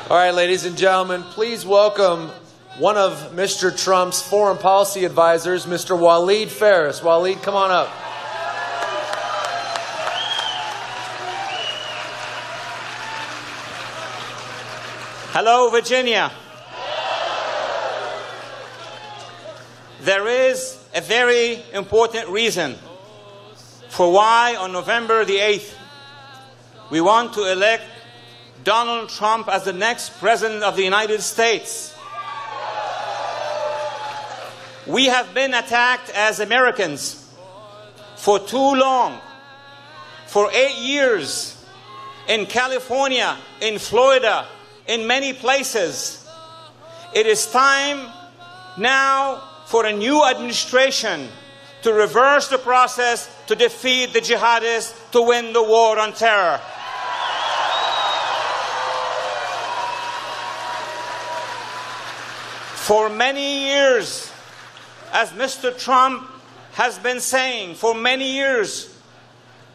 All right, ladies and gentlemen, please welcome one of Mr. Trump's foreign policy advisors, Mr. Waleed Ferris. Waleed, come on up. Hello, Virginia. There is a very important reason for why on November the 8th we want to elect Donald Trump as the next President of the United States. We have been attacked as Americans for too long, for 8 years, in California, in Florida, in many places. It is time now for a new administration to reverse the process, to defeat the jihadists, to win the war on terror. For many years, as Mr. Trump has been saying, for many years,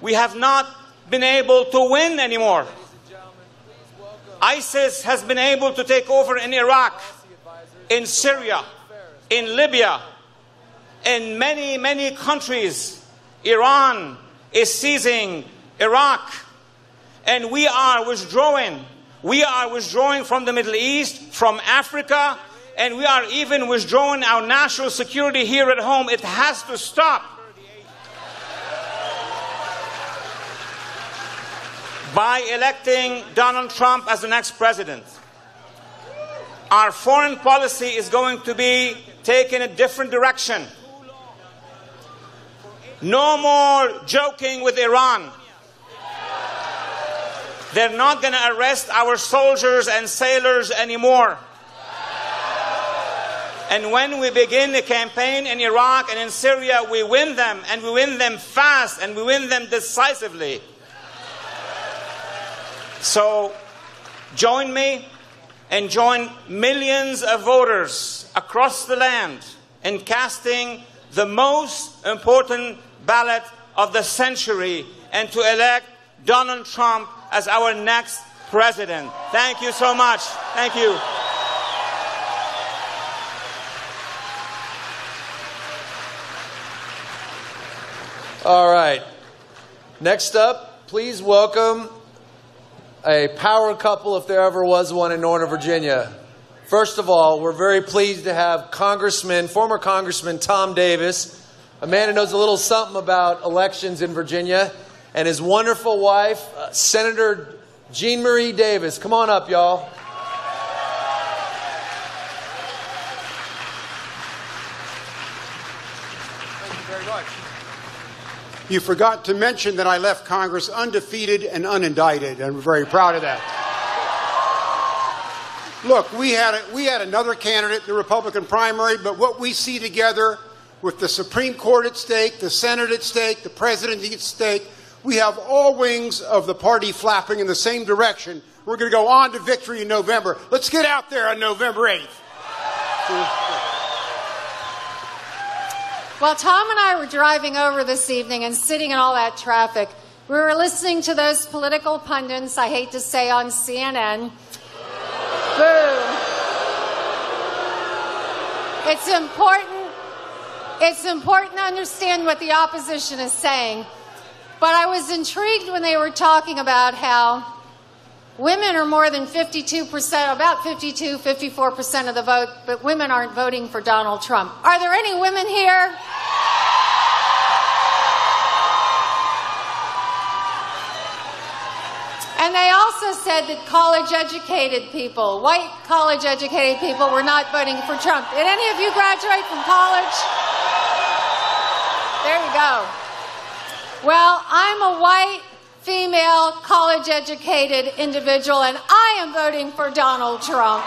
we have not been able to win anymore. ISIS has been able to take over in Iraq, in Syria, in Libya, in many, many countries. Iran is seizing Iraq, and we are withdrawing. We are withdrawing from the Middle East, from Africa, and we are even withdrawing our national security here at home. It has to stop. By electing Donald Trump as the next president, our foreign policy is going to be taken a different direction. No more joking with Iran. They're not going to arrest our soldiers and sailors anymore. And when we begin the campaign in Iraq and in Syria, we win them, and we win them fast, and we win them decisively. So join me and join millions of voters across the land in casting the most important ballot of the century and to elect Donald Trump as our next president. Thank you so much. Thank you. All right. Next up, please welcome a power couple, if there ever was one, in Northern Virginia. First of all, we're very pleased to have former Congressman Tom Davis, a man who knows a little something about elections in Virginia, and his wonderful wife, Senator Jean Marie Davis. Come on up, y'all. Thank you very much. You forgot to mention that I left Congress undefeated and unindicted, and I'm very proud of that. Look, we had another candidate in the Republican primary, but what we see together with the Supreme Court at stake, the Senate at stake, the presidency at stake, we have all wings of the party flapping in the same direction. We're going to go on to victory in November. Let's get out there on November 8th. Well, Tom and I were driving over this evening and sitting in all that traffic. We were listening to those political pundits, I hate to say, on CNN. Boo. It's important to understand what the opposition is saying. But I was intrigued when they were talking about how women are more than 52%, about 52, 54% of the vote, but women aren't voting for Donald Trump. Are there any women here? And they also said that college-educated people, white college-educated people, were not voting for Trump. Did any of you graduate from college? There you go. Well, I'm a white, female, college-educated individual, and I am voting for Donald Trump.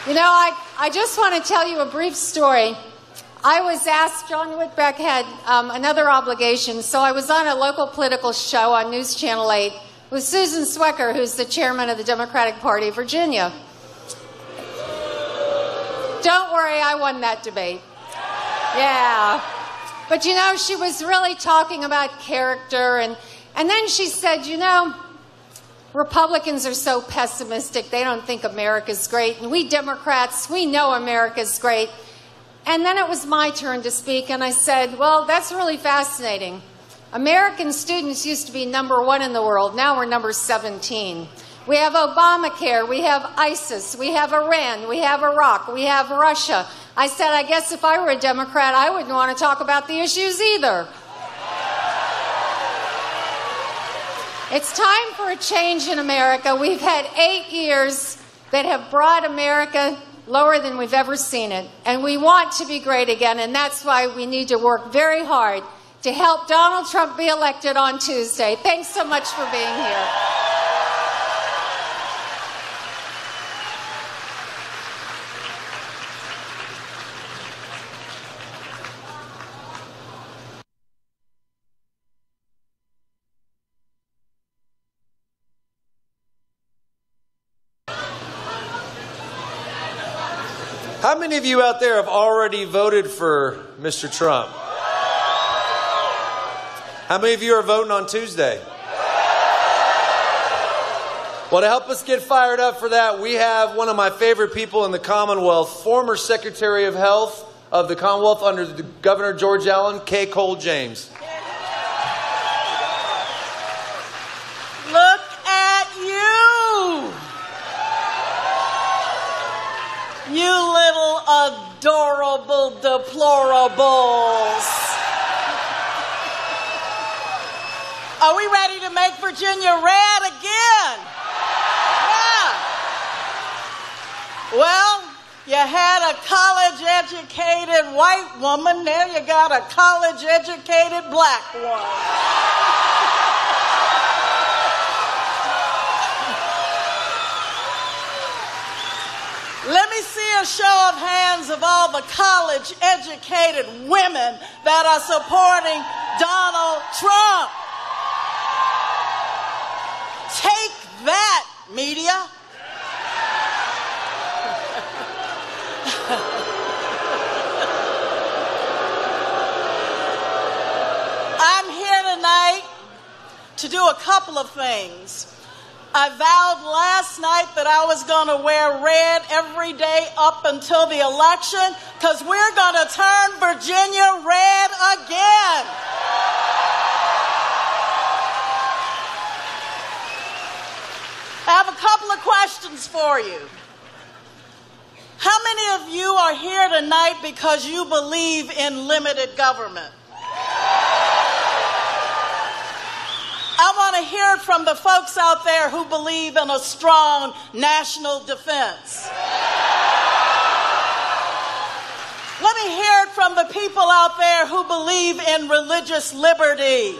You know, I just want to tell you a brief story. I was asked, John Whitbeck had another obligation, so I was on a local political show on News Channel 8 with Susan Swecker, who's the chairman of the Democratic Party of Virginia. Don't worry, I won that debate. Yeah. But you know, she was really talking about character, and And then she said, you know, Republicans are so pessimistic. They don't think America's great. And we Democrats, we know America's great. And then it was my turn to speak, and I said, well, that's really fascinating. American students used to be #1 in the world. Now we're number 17. We have Obamacare. We have ISIS. We have Iran. We have Iraq. We have Russia. I said, I guess if I were a Democrat, I wouldn't want to talk about the issues either. It's time for a change in America. We've had 8 years that have brought America lower than we've ever seen it. And we want to be great again, and that's why we need to work very hard to help Donald Trump be elected on Tuesday. Thanks so much for being here. How many of you out there have already voted for Mr. Trump? How many of you are voting on Tuesday? Well, to help us get fired up for that, we have one of my favorite people in the Commonwealth, former Secretary of Health of the Commonwealth under the Governor George Allen, Kay Cole James. Look at you! You little adorable deplorables. Are we ready to make Virginia red again? Yeah. Well, you had a college-educated white woman, now you got a college-educated black one. Let me see a show of hands of all the college-educated women that are supporting Donald Trump. Take that, media. I'm here tonight to do a couple of things. I vowed last night that I was going to wear red every day up until the election because we're going to turn Virginia red again. I have a couple of questions for you. How many of you are here tonight because you believe in limited government? I want to hear from the folks out there who believe in a strong national defense. Let me hear it from the people out there who believe in religious liberty.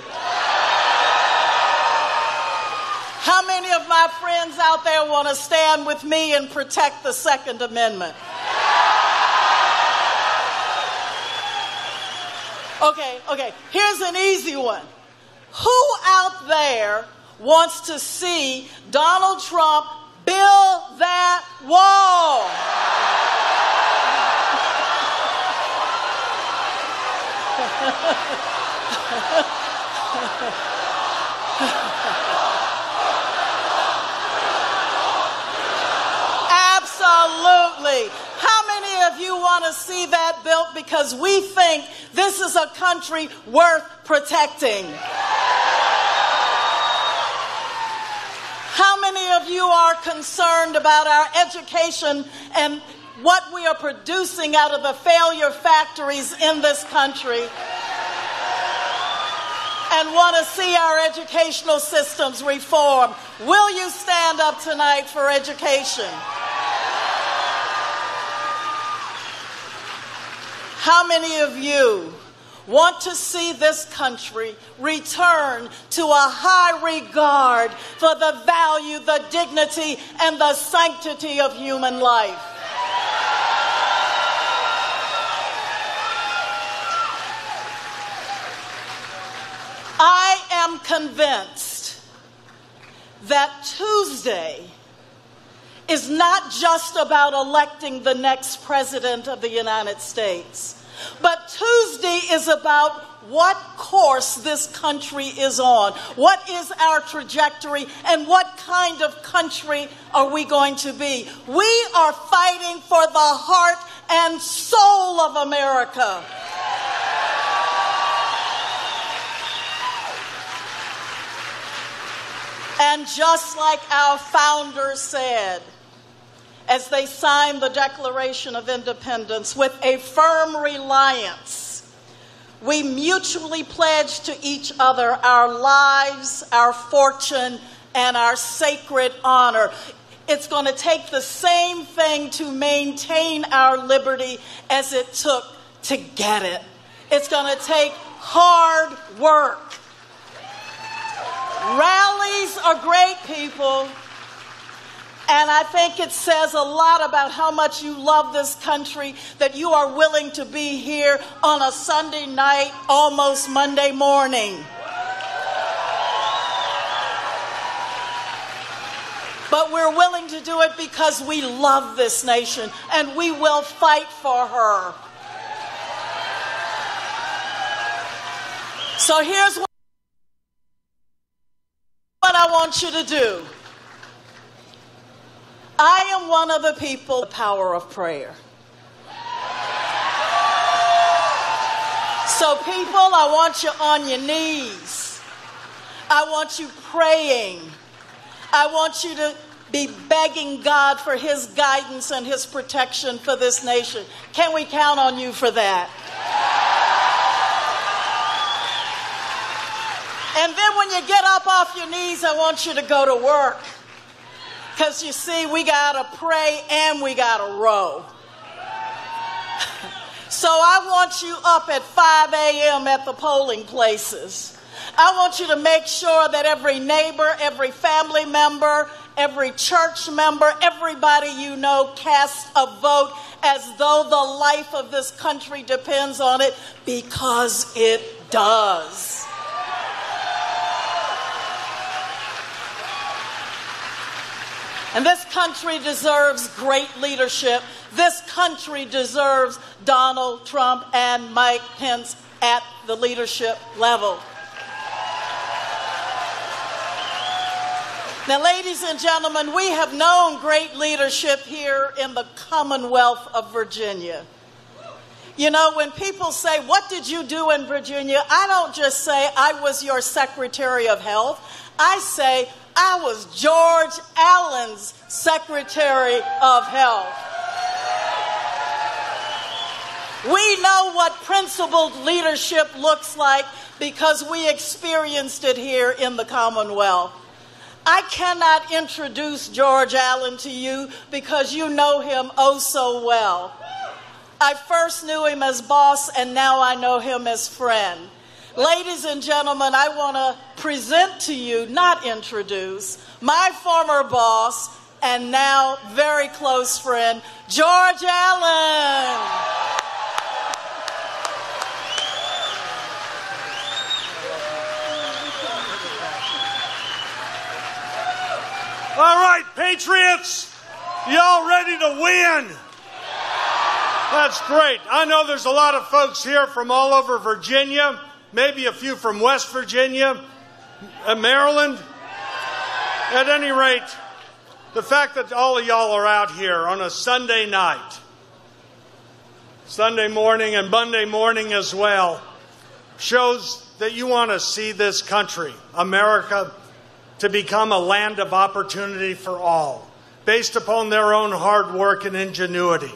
How many of my friends out there want to stand with me and protect the Second Amendment? Okay, here's an easy one. Who out there wants to see Donald Trump build that wall? Absolutely. How many of you want to see that built because we think this is a country worth protecting? How many of you are concerned about our education and what we are producing out of the failure factories in this country and want to see our educational systems reformed? Will you stand up tonight for education? How many of you want to see this country return to a high regard for the value, the dignity, and the sanctity of human life? I am convinced that Tuesday is not just about electing the next president of the United States. But Tuesday is about what course this country is on. What is our trajectory and what kind of country are we going to be? We are fighting for the heart and soul of America. And just like our founders said, as they signed the Declaration of Independence, with a firm reliance, we mutually pledge to each other our lives, our fortune, and our sacred honor. It's going to take the same thing to maintain our liberty as it took to get it. It's going to take hard work. Rallies are great, people. And I think it says a lot about how much you love this country that you are willing to be here on a Sunday night, almost Monday morning. But we're willing to do it because we love this nation and we will fight for her. So here's what I want you to do. I am one of the people, the power of prayer. So people, I want you on your knees. I want you praying. I want you to be begging God for his guidance and his protection for this nation. Can we count on you for that? And then when you get up off your knees, I want you to go to work. Because you see, we got to pray and we got to row. So I want you up at 5 a.m. at the polling places. I want you to make sure that every neighbor, every family member, every church member, everybody you know casts a vote as though the life of this country depends on it, because it does. And this country deserves great leadership. This country deserves Donald Trump and Mike Pence at the leadership level. Now, ladies and gentlemen, we have known great leadership here in the Commonwealth of Virginia. You know, when people say, "What did you do in Virginia?" I don't just say, "I was your Secretary of Health." I say, "I was George Allen's Secretary of Health." We know what principled leadership looks like because we experienced it here in the Commonwealth. I cannot introduce George Allen to you because you know him oh so well. I first knew him as boss, and now I know him as friend. Ladies and gentlemen, I want to present to you, not introduce, my former boss and now very close friend, George Allen. All right, Patriots, y'all ready to win? That's great. I know there's a lot of folks here from all over Virginia, maybe a few from West Virginia, Maryland. At any rate, the fact that all of y'all are out here on a Sunday night, Sunday morning and Monday morning as well, shows that you want to see this country, America, to become a land of opportunity for all, based upon their own hard work and ingenuity.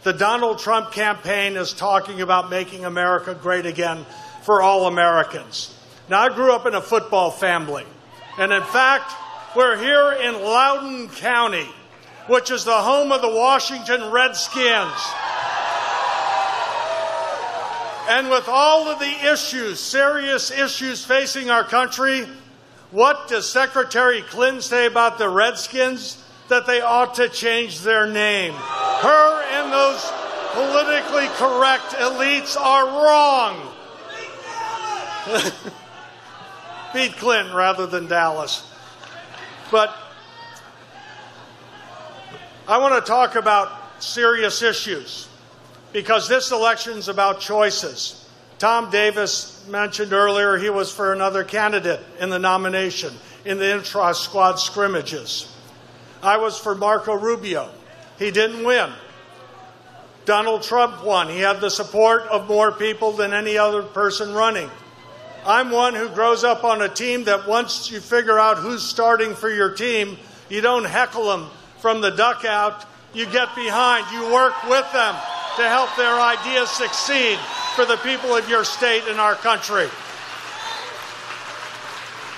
The Donald Trump campaign is talking about making America great again for all Americans. Now, I grew up in a football family, and in fact, we're here in Loudoun County, which is the home of the Washington Redskins. And with all of the issues, serious issues facing our country, what does Secretary Clinton say about the Redskins? That they ought to change their name. Her and those politically correct elites are wrong. Beat Clinton rather than Dallas. But I want to talk about serious issues. because this election is about choices. Tom Davis mentioned earlier he was for another candidate in the nomination in the intra-squad scrimmages. I was for Marco Rubio. He didn't win. Donald Trump won. He had the support of more people than any other person running. I'm one who grows up on a team that once you figure out who's starting for your team, you don't heckle them from the dugout. You get behind. You work with them to help their ideas succeed for the people of your state and our country.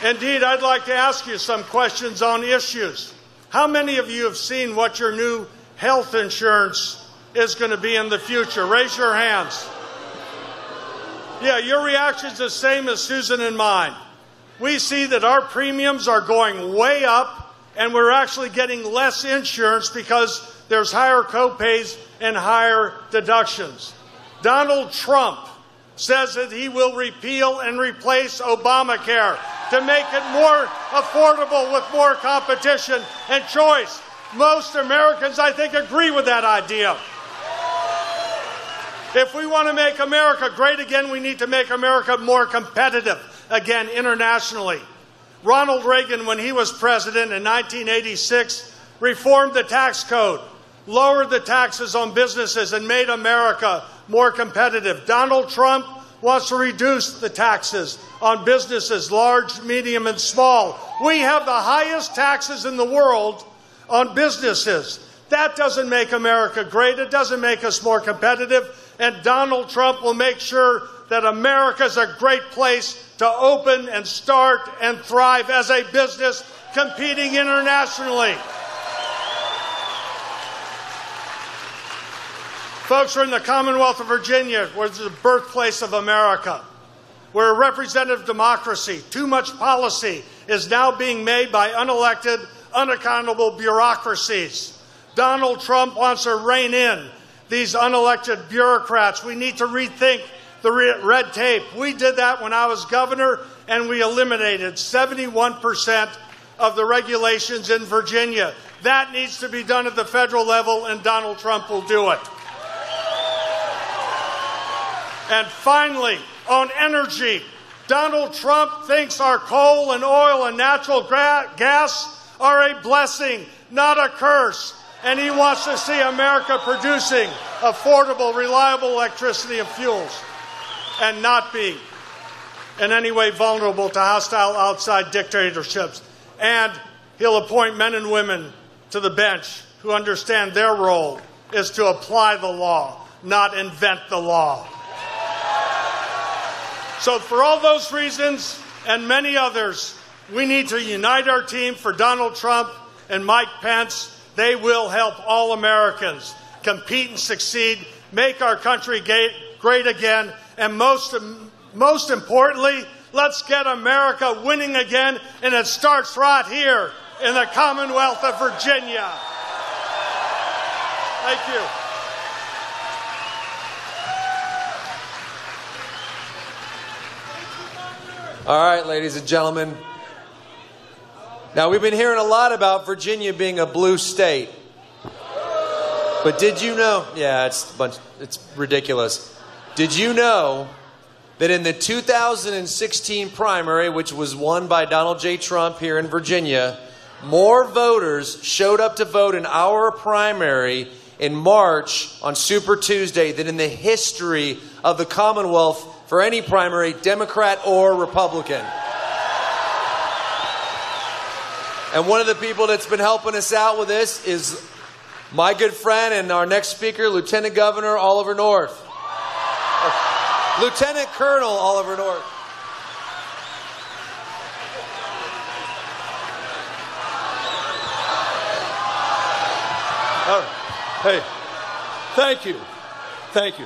Indeed, I'd like to ask you some questions on issues. How many of you have seen what your new health insurance is going to be in the future? Raise your hands. Yeah, your reaction's the same as Susan and mine. We see that our premiums are going way up, and we're actually getting less insurance because there's higher copays and higher deductions. Donald Trump says that he will repeal and replace Obamacare to make it more affordable with more competition and choice. Most Americans, I think, agree with that idea. If we want to make America great again, we need to make America more competitive again internationally. Ronald Reagan, when he was president in 1986, reformed the tax code, lowered the taxes on businesses, and made America more competitive. Donald Trump wants to reduce the taxes on businesses, large, medium, and small. We have the highest taxes in the world on businesses. That doesn't make America great. It doesn't make us more competitive. And Donald Trump will make sure that America is a great place to open and start and thrive as a business competing internationally. Folks, we're in the Commonwealth of Virginia, which is the birthplace of America. We're a representative democracy. Too much policy is now being made by unelected, unaccountable bureaucracies. Donald Trump wants to rein in these unelected bureaucrats. We need to rethink the red tape. We did that when I was governor, and we eliminated 71% of the regulations in Virginia. That needs to be done at the federal level, and Donald Trump will do it. And finally, on energy, Donald Trump thinks our coal and oil and natural gas are a blessing, not a curse. And he wants to see America producing affordable, reliable electricity and fuels and not be in any way vulnerable to hostile outside dictatorships. And he'll appoint men and women to the bench who understand their role is to apply the law, not invent the law. So for all those reasons and many others, we need to unite our team for Donald Trump and Mike Pence. They will help all Americans compete and succeed, make our country great again, and most importantly, let's get America winning again, and it starts right here in the Commonwealth of Virginia. Thank you. All right, ladies and gentlemen. Now, we've been hearing a lot about Virginia being a blue state. But did you know? Yeah, it's ridiculous. Did you know that in the 2016 primary, which was won by Donald J. Trump here in Virginia, more voters showed up to vote in our primary in March on Super Tuesday than in the history of the Commonwealth for any primary, Democrat or Republican? And one of the people that's been helping us out with this is my good friend and our next speaker, Lieutenant Governor Oliver North. Lieutenant Colonel Oliver North. Hey, thank you. Thank you.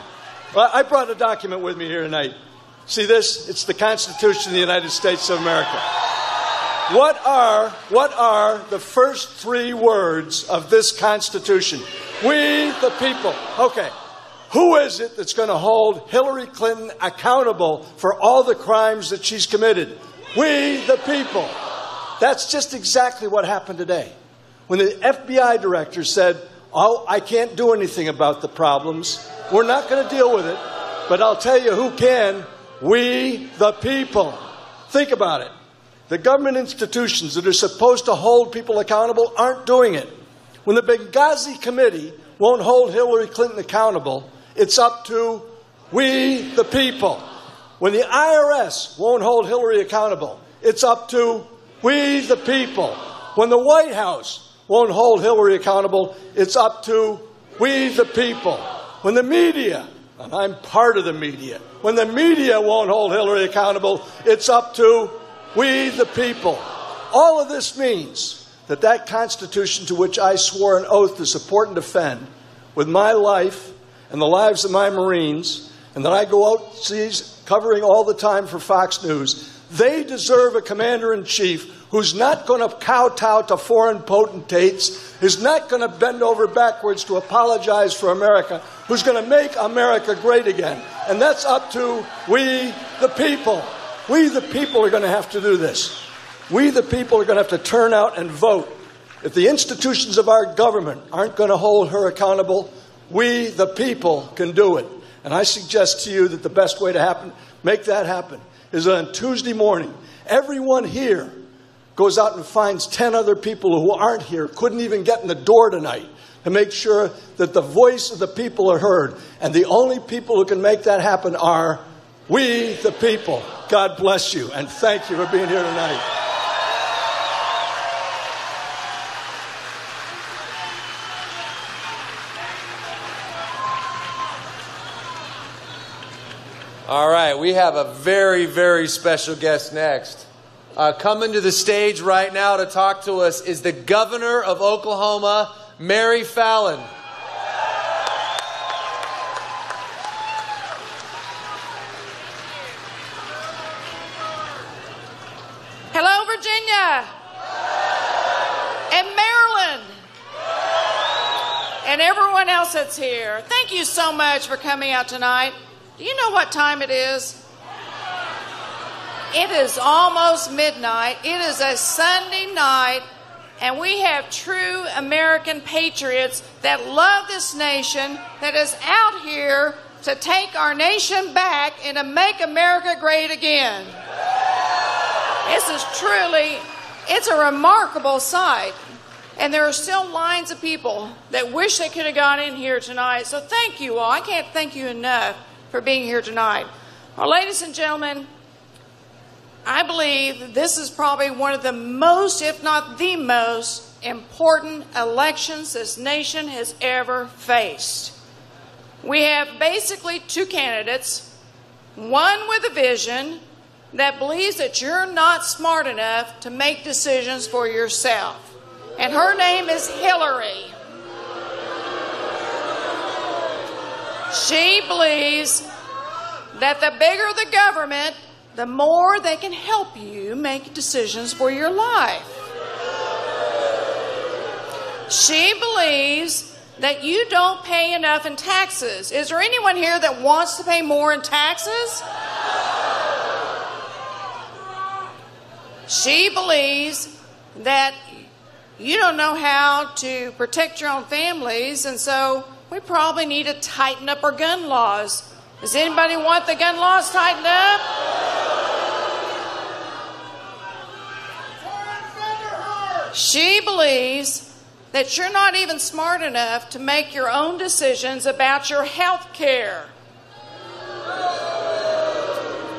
Well, I brought a document with me here tonight. See this? It's the Constitution of the United States of America. What are the first three words of this Constitution? We the people. Okay. Who is it that's going to hold Hillary Clinton accountable for all the crimes that she's committed? We the people. That's just exactly what happened today. When the FBI director said, "Oh, I can't do anything about the problems," We're not going to deal with it. But I'll tell you who can. We, the people. Think about it. The government institutions that are supposed to hold people accountable aren't doing it. When the Benghazi Committee won't hold Hillary Clinton accountable, it's up to we, the people. When the IRS won't hold Hillary accountable, it's up to we, the people. When the White House won't hold Hillary accountable, it's up to we, the people. When the media, and I'm part of the media, when the media won't hold Hillary accountable, it's up to we, the people. All of this means that that Constitution to which I swore an oath to support and defend with my life and the lives of my Marines, and that I go out seas covering all the time for Fox News, they deserve a commander-in-chief who's not going to kowtow to foreign potentates, who's not going to bend over backwards to apologize for America, who's going to make America great again. And that's up to we, the people. We, the people, are going to have to do this. We, the people, are going to have to turn out and vote. If the institutions of our government aren't going to hold her accountable, we, the people, can do it. And I suggest to you that the best way to make that happen is on Tuesday morning, everyone here goes out and finds 10 other people who aren't here, couldn't even get in the door tonight, to make sure that the voice of the people are heard. And the only people who can make that happen are we, the people. God bless you, and thank you for being here tonight. All right, we have a very, very special guest next. Coming to the stage right now to talk to us is the governor of Oklahoma, Mary Fallin. Hello, Virginia and Maryland and everyone else that's here. Thank you so much for coming out tonight. Do you know what time it is? It is almost midnight. It is a Sunday night, and we have true American patriots that love this nation, that is out here to take our nation back and to make America great again. This is truly, it's a remarkable sight. And there are still lines of people that wish they could have got in here tonight. So thank you all. I can't thank you enough for being here tonight. Well, ladies and gentlemen, I believe this is probably one of the most, if not the most, important elections this nation has ever faced. We have basically two candidates, one with a vision that believes that you're not smart enough to make decisions for yourself. And her name is Hillary. She believes that the bigger the government, the more they can help you make decisions for your life. She believes that you don't pay enough in taxes. Is there anyone here that wants to pay more in taxes? She believes that you don't know how to protect your own families, and so we probably need to tighten up our gun laws. Does anybody want the gun laws tightened up? She believes that you're not even smart enough to make your own decisions about your health care.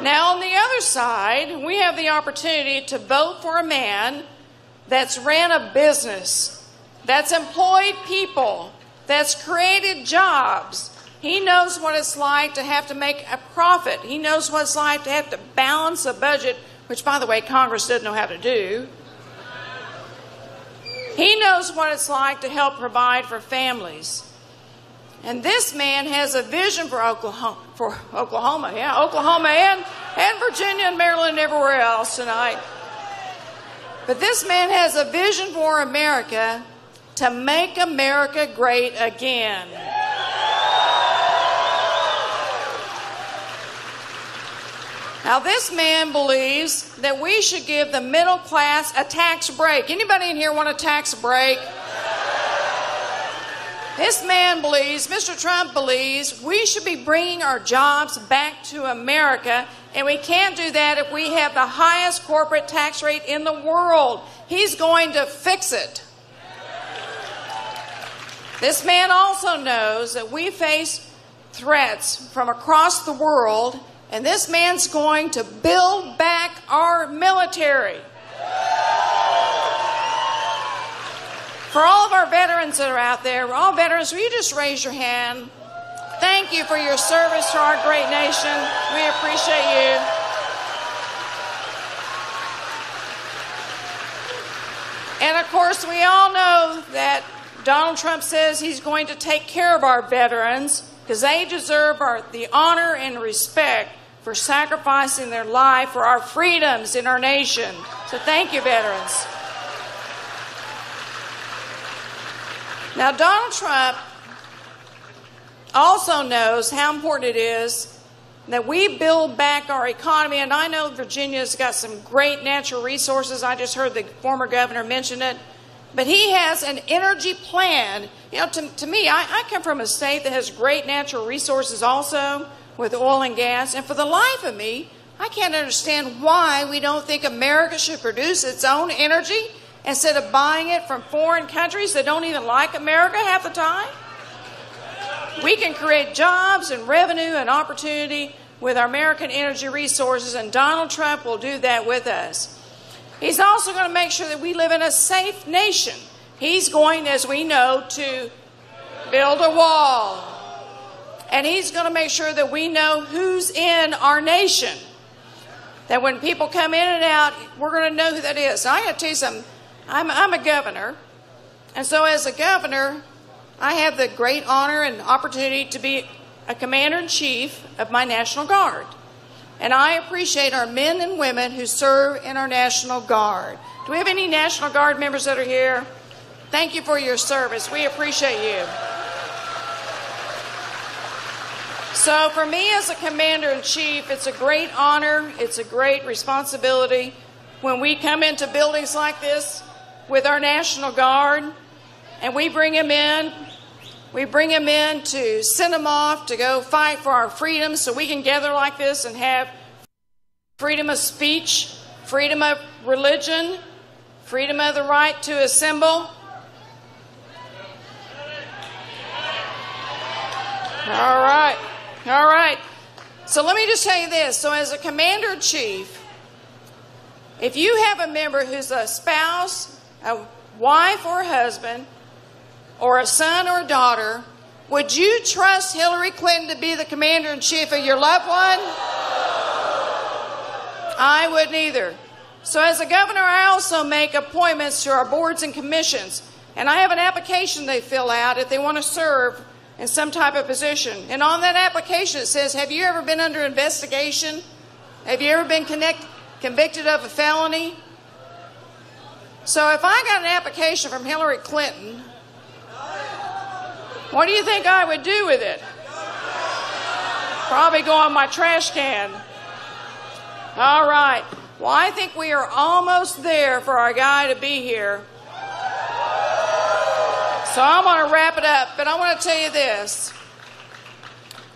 Now, on the other side, we have the opportunity to vote for a man that's ran a business, that's employed people, that's created jobs. He knows what it's like to have to make a profit. He knows what it's like to have to balance a budget, which, by the way, Congress doesn't know how to do. He knows what it's like to help provide for families. And this man has a vision for Oklahoma, Oklahoma and Virginia and Maryland and everywhere else tonight. But this man has a vision for America to make America great again. Now, this man believes that we should give the middle class a tax break. Anybody in here want a tax break? This man believes, Mr. Trump believes, we should be bringing our jobs back to America, and we can't do that if we have the highest corporate tax rate in the world. He's going to fix it. This man also knows that we face threats from across the world, and this man's going to build back our military. For all of our veterans that are out there, all veterans, will you just raise your hand? Thank you for your service to our great nation. We appreciate you. And of course, we all know that Donald Trump says he's going to take care of our veterans because they deserve the honor and respect for sacrificing their life for our freedoms in our nation. So thank you, veterans. Now, Donald Trump also knows how important it is that we build back our economy. And I know Virginia's got some great natural resources. I just heard the former governor mention it. But he has an energy plan. You know, to me, I come from a state that has great natural resources also with oil and gas. And for the life of me, I can't understand why we don't think America should produce its own energy instead of buying it from foreign countries that don't even like America half the time. We can create jobs and revenue and opportunity with our American energy resources, and Donald Trump will do that with us. He's also going to make sure that we live in a safe nation. He's going, as we know, to build a wall. And he's going to make sure that we know who's in our nation. That when people come in and out, we're going to know who that is. Now, I got to tell you something. I'm a governor, and so as a governor, I have the great honor and opportunity to be a commander-in-chief of my National Guard. And I appreciate our men and women who serve in our National Guard. Do we have any National Guard members that are here? Thank you for your service. We appreciate you. So for me as a commander-in-chief, it's a great honor, it's a great responsibility when we come into buildings like this with our National Guard, and we bring them in to send them off to go fight for our freedom so we can gather like this and have freedom of speech, freedom of religion, freedom of the right to assemble. All right. So let me just tell you this. So as a commander-in-chief, if you have a member who's a spouse, a wife or a husband, or a son or a daughter, would you trust Hillary Clinton to be the commander-in-chief of your loved one? I wouldn't either. So as a governor, I also make appointments to our boards and commissions. And I have an application they fill out if they want to serve in some type of position. And on that application it says, have you ever been under investigation? Have you ever been convicted of a felony? So if I got an application from Hillary Clinton, what do you think I would do with it? Probably go on my trash can. All right. Well, I think we are almost there for our guy to be here. So I'm going to wrap it up, but I want to tell you this.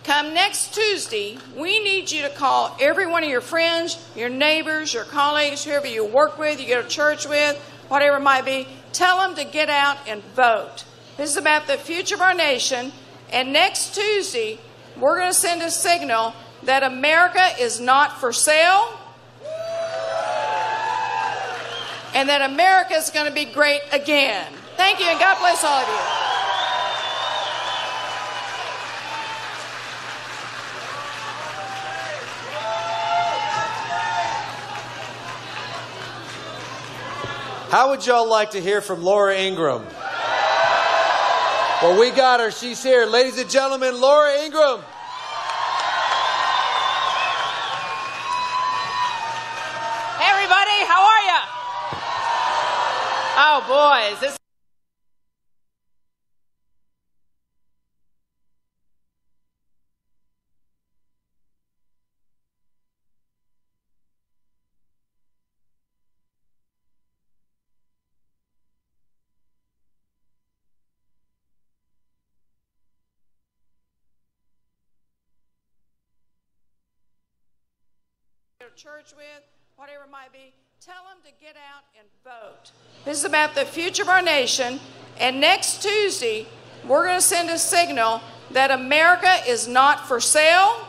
Come next Tuesday, we need you to call every one of your friends, your neighbors, your colleagues, whoever you work with, you go to church with, whatever it might be. Tell them to get out and vote. This is about the future of our nation. And next Tuesday, we're going to send a signal that America is not for sale and that America is going to be great again. Thank you, and God bless all of you. How would y'all like to hear from Laura Ingraham? Well, we got her. She's here. Ladies and gentlemen, Laura Ingraham. Hey, everybody. How are you? Oh, boys. This to church with, whatever it might be, tell them to get out and vote. This is about the future of our nation, and next Tuesday, we're going to send a signal that America is not for sale,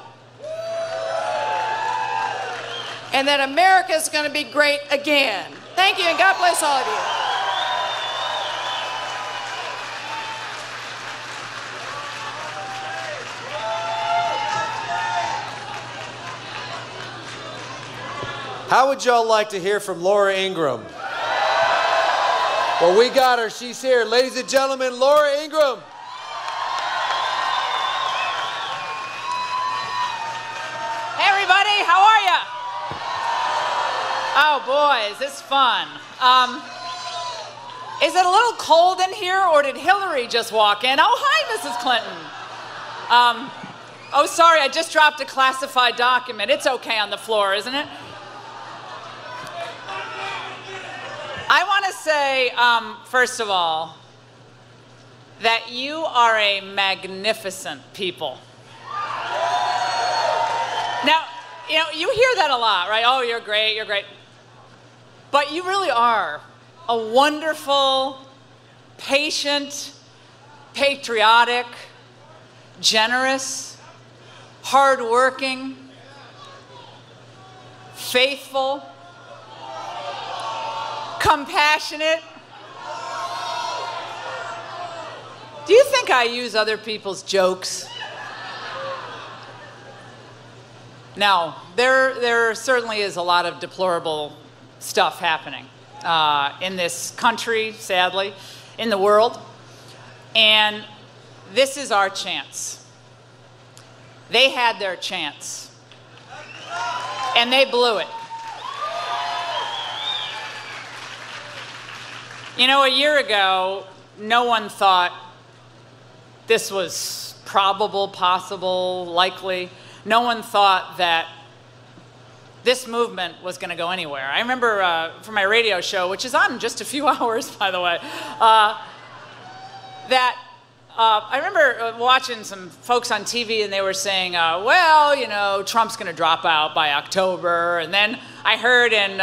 and that America is going to be great again. Thank you, and God bless all of you. How would y'all like to hear from Laura Ingraham? Well, we got her. She's here. Ladies and gentlemen, Laura Ingraham. Hey, everybody, how are you? Oh, boy, is this fun. Is it a little cold in here, or did Hillary just walk in? Oh, hi, Mrs. Clinton. Oh, sorry, I just dropped a classified document. It's okay on the floor, isn't it? I want to say, first of all, that you are a magnificent people. Now, you know, you hear that a lot, right? Oh, you're great, you're great. But you really are a wonderful, patient, patriotic, generous, hardworking, faithful, compassionate. Do you think I use other people's jokes? No, there certainly is a lot of deplorable stuff happening in this country, sadly, in the world. And this is our chance. They had their chance, and they blew it. You know, a year ago, no one thought this was probable, possible, likely. No one thought that this movement was going to go anywhere. I remember for my radio show, which is on in just a few hours, by the way, I remember watching some folks on TV, and they were saying, well, you know, Trump's going to drop out by October. And then I heard in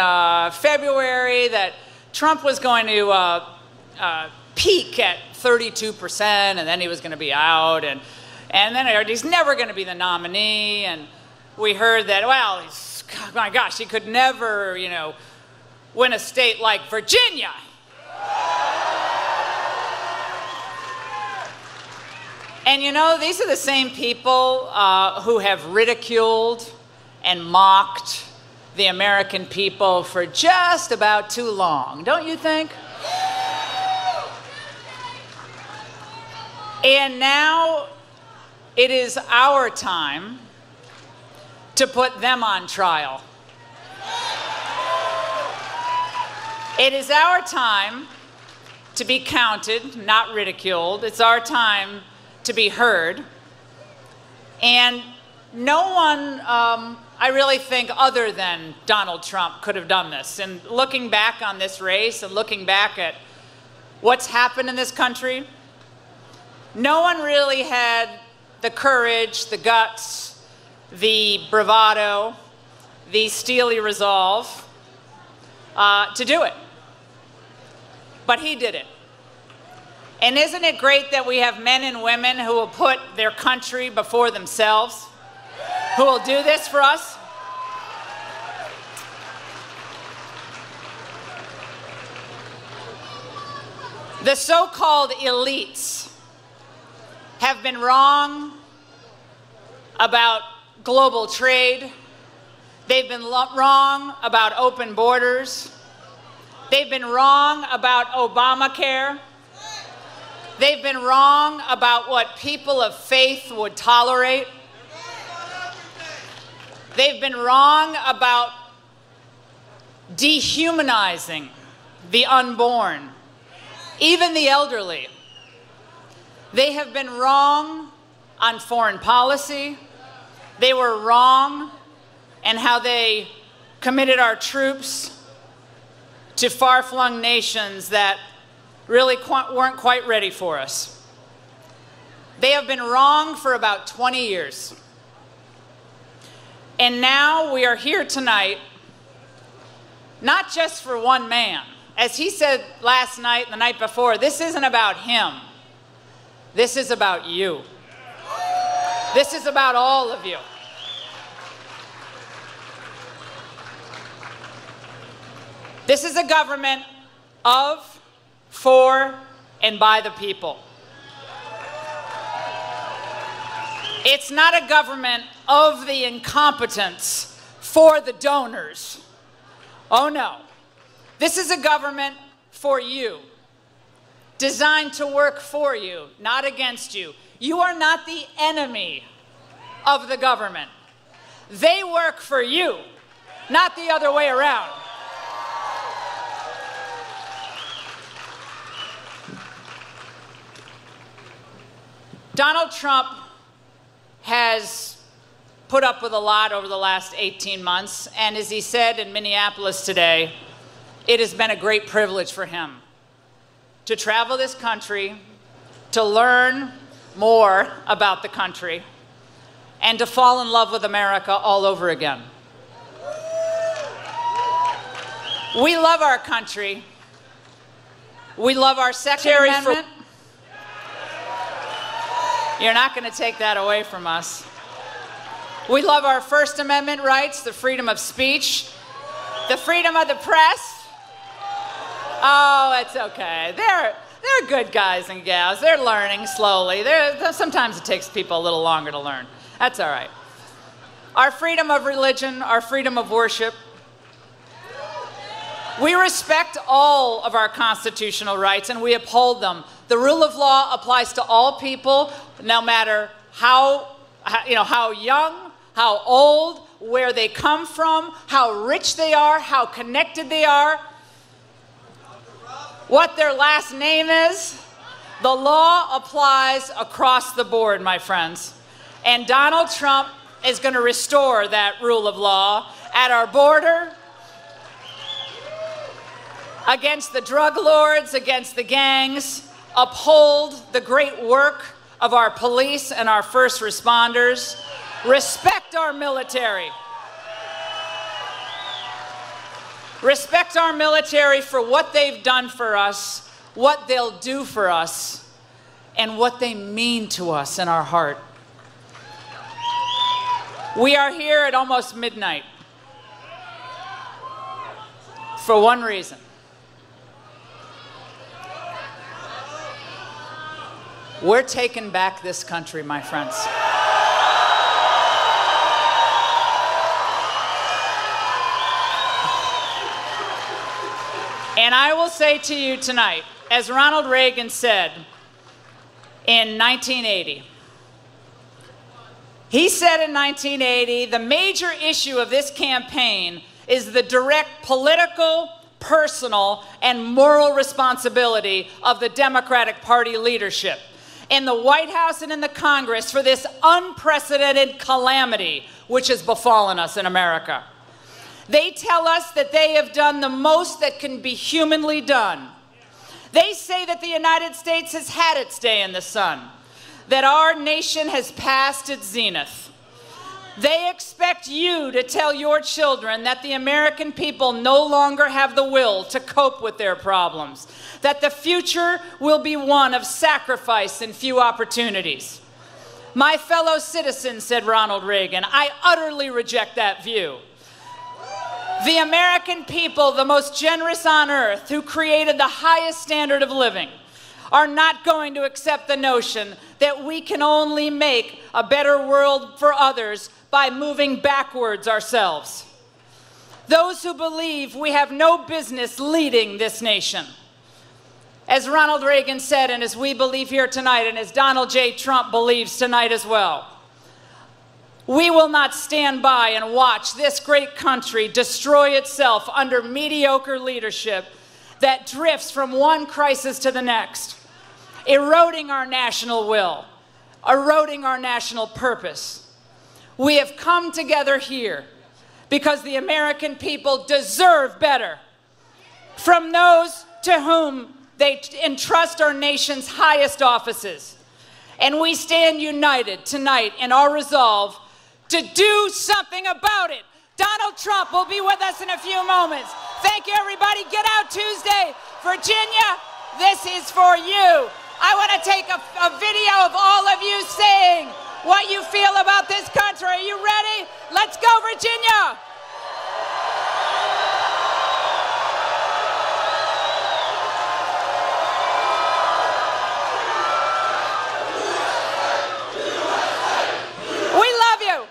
February that Trump was going to peak at 32%, and then he was going to be out. And then I heard he's never going to be the nominee. And we heard that, well, oh my gosh, he could never, you know, win a state like Virginia. And you know, these are the same people who have ridiculed and mocked the American people for just about too long, don't you think? And now it is our time to put them on trial. It is our time to be counted, not ridiculed. It's our time to be heard. And no one, I really think, other than Donald Trump could have done this. And looking back on this race and looking back at what's happened in this country, no one really had the courage, the guts, the bravado, the steely resolve to do it. But he did it. And isn't it great that we have men and women who will put their country before themselves, who will do this for us? The so-called elites have been wrong about global trade. They've been wrong about open borders. They've been wrong about Obamacare. They've been wrong about what people of faith would tolerate. They've been wrong about dehumanizing the unborn, even the elderly. They have been wrong on foreign policy. They were wrong in how they committed our troops to far-flung nations that really weren't quite ready for us. They have been wrong for about 20 years. And now we are here tonight, not just for one man. As he said last night and the night before, this isn't about him. This is about you. This is about all of you. This is a government of, for, and by the people. It's not a government of the incompetents for the donors. Oh no. This is a government for you, designed to work for you, not against you. You are not the enemy of the government. They work for you, not the other way around. Donald Trump has put up with a lot over the last 18 months, and as he said in Minneapolis today, it has been a great privilege for him to travel this country, to learn more about the country, and to fall in love with America all over again. We love our country. We love our Second Amendment. You're not going to take that away from us. We love our First Amendment rights, the freedom of speech, the freedom of the press. Oh, it's okay. They're good guys and gals. They're learning slowly. Sometimes it takes people a little longer to learn. That's all right. Our freedom of religion, our freedom of worship. We respect all of our constitutional rights and we uphold them. The rule of law applies to all people, no matter how young, how old, where they come from, how rich they are, how connected they are, what their last name is. The law applies across the board, my friends. And Donald Trump is going to restore that rule of law at our border, against the drug lords, against the gangs, uphold the great work of our police and our first responders, respect our military. Respect our military for what they've done for us, what they'll do for us, and what they mean to us in our heart. We are here at almost midnight for one reason. We're taking back this country, my friends. And I will say to you tonight, as Ronald Reagan said in 1980, he said in 1980, the major issue of this campaign is the direct political, personal, and moral responsibility of the Democratic Party leadership in the White House and in the Congress for this unprecedented calamity which has befallen us in America. They tell us that they have done the most that can be humanly done. They say that the United States has had its day in the sun, that our nation has passed its zenith. They expect you to tell your children that the American people no longer have the will to cope with their problems, that the future will be one of sacrifice and few opportunities. My fellow citizens, said Ronald Reagan, I utterly reject that view. The American people, the most generous on earth, who created the highest standard of living, are not going to accept the notion that we can only make a better world for others by moving backwards ourselves. Those who believe we have no business leading this nation. As Ronald Reagan said, and as we believe here tonight, and as Donald J. Trump believes tonight as well, we will not stand by and watch this great country destroy itself under mediocre leadership that drifts from one crisis to the next, eroding our national will, eroding our national purpose. We have come together here because the American people deserve better from those to whom they entrust our nation's highest offices. And we stand united tonight in our resolve to do something about it. Donald Trump will be with us in a few moments. Thank you, everybody. Get out Tuesday. Virginia, this is for you. I want to take a video of all of you saying what you feel about this country. Are you ready? Let's go, Virginia. We love you.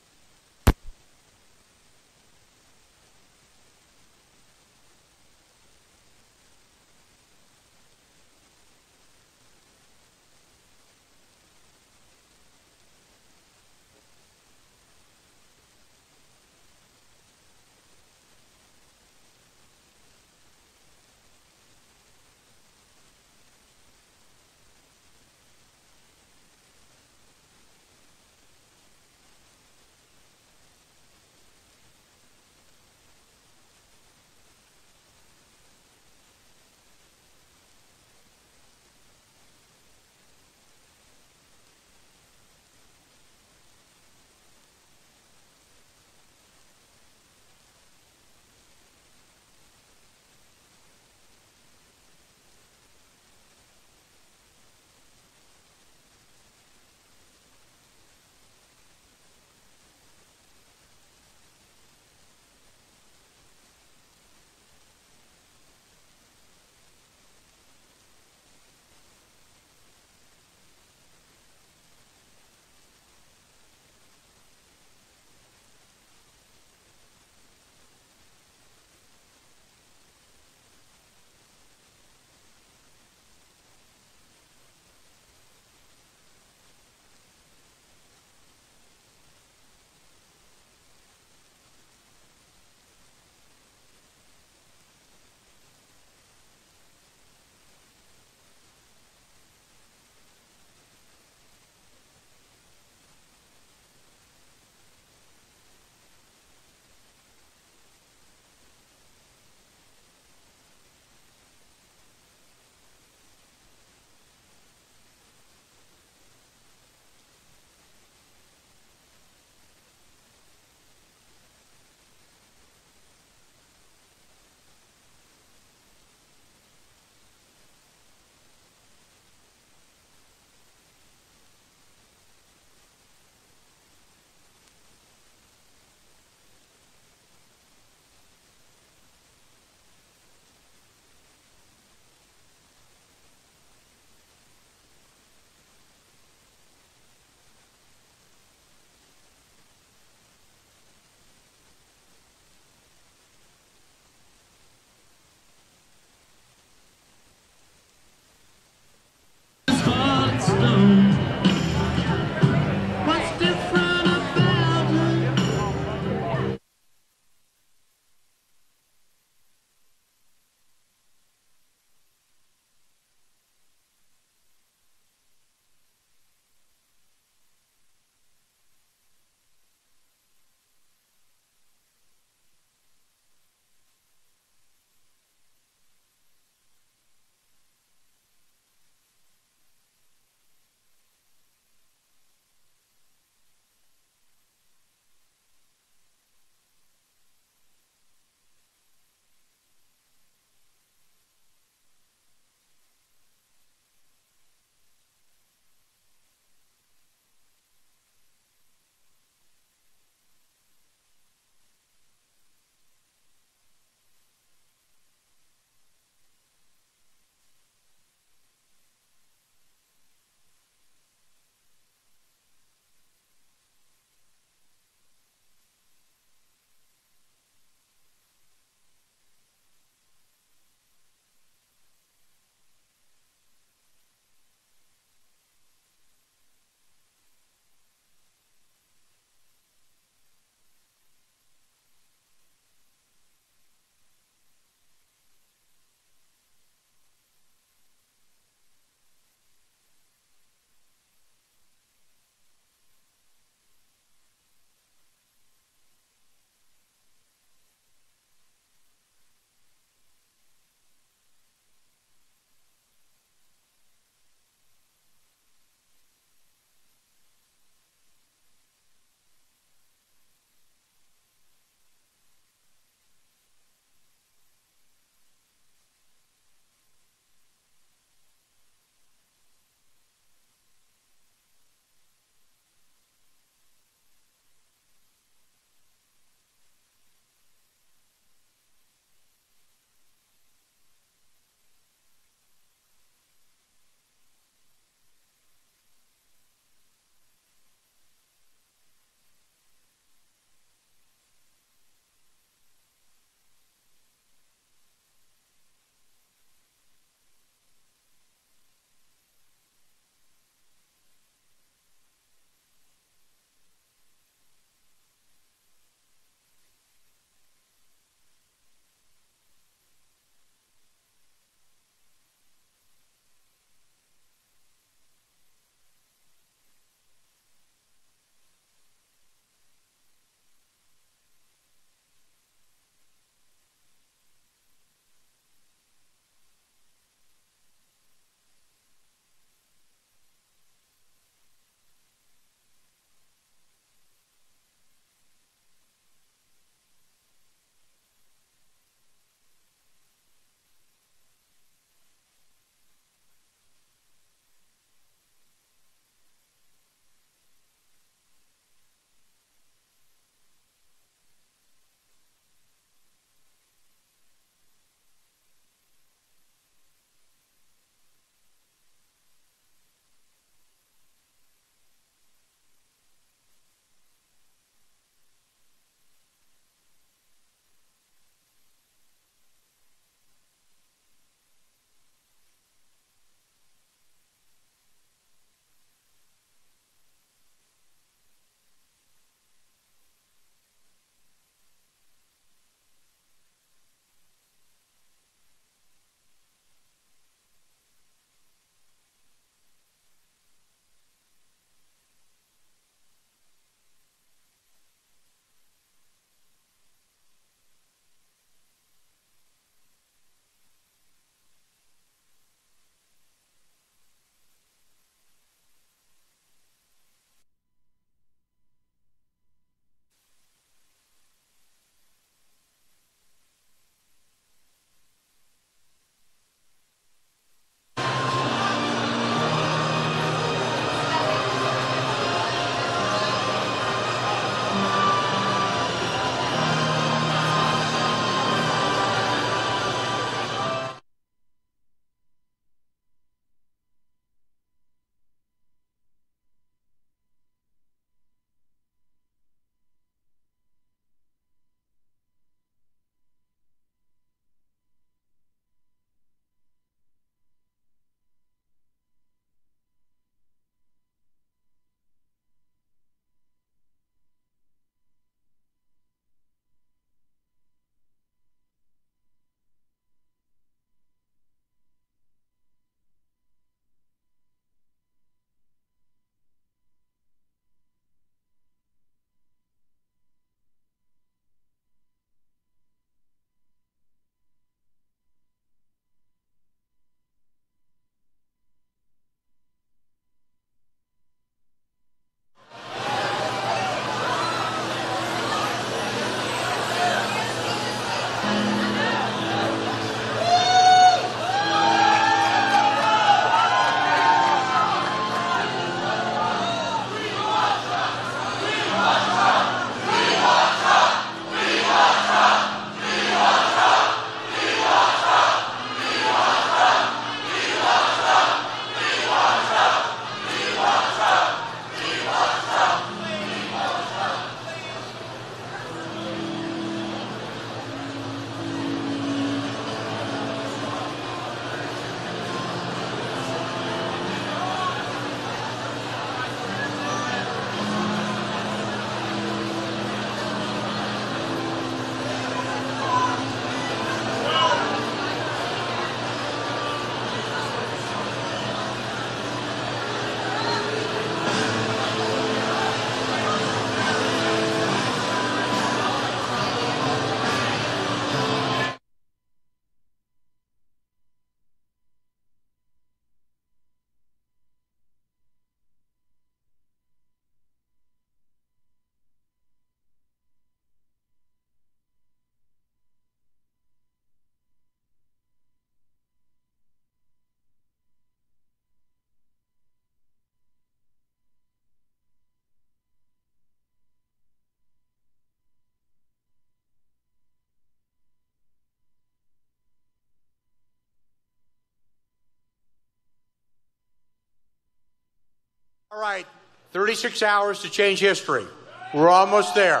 All right, 36 hours to change history. We're almost there.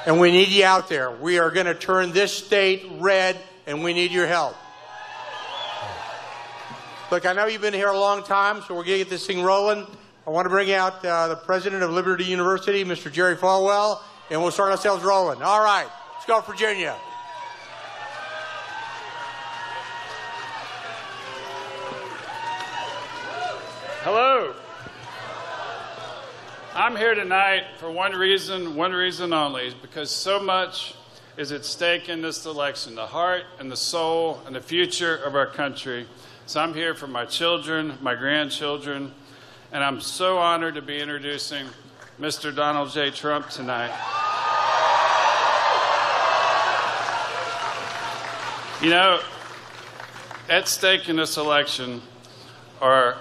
And we need you out there. We are going to turn this state red, and we need your help. Look, I know you've been here a long time, so we're going to get this thing rolling. I want to bring out the president of Liberty University, Mr. Jerry Falwell, and we'll start ourselves rolling. All right, let's go, Virginia. Hello. I'm here tonight for one reason only, because so much is at stake in this election, the heart and the soul and the future of our country. So I'm here for my children, my grandchildren, and I'm so honored to be introducing Mr. Donald J. Trump tonight. You know, at stake in this election are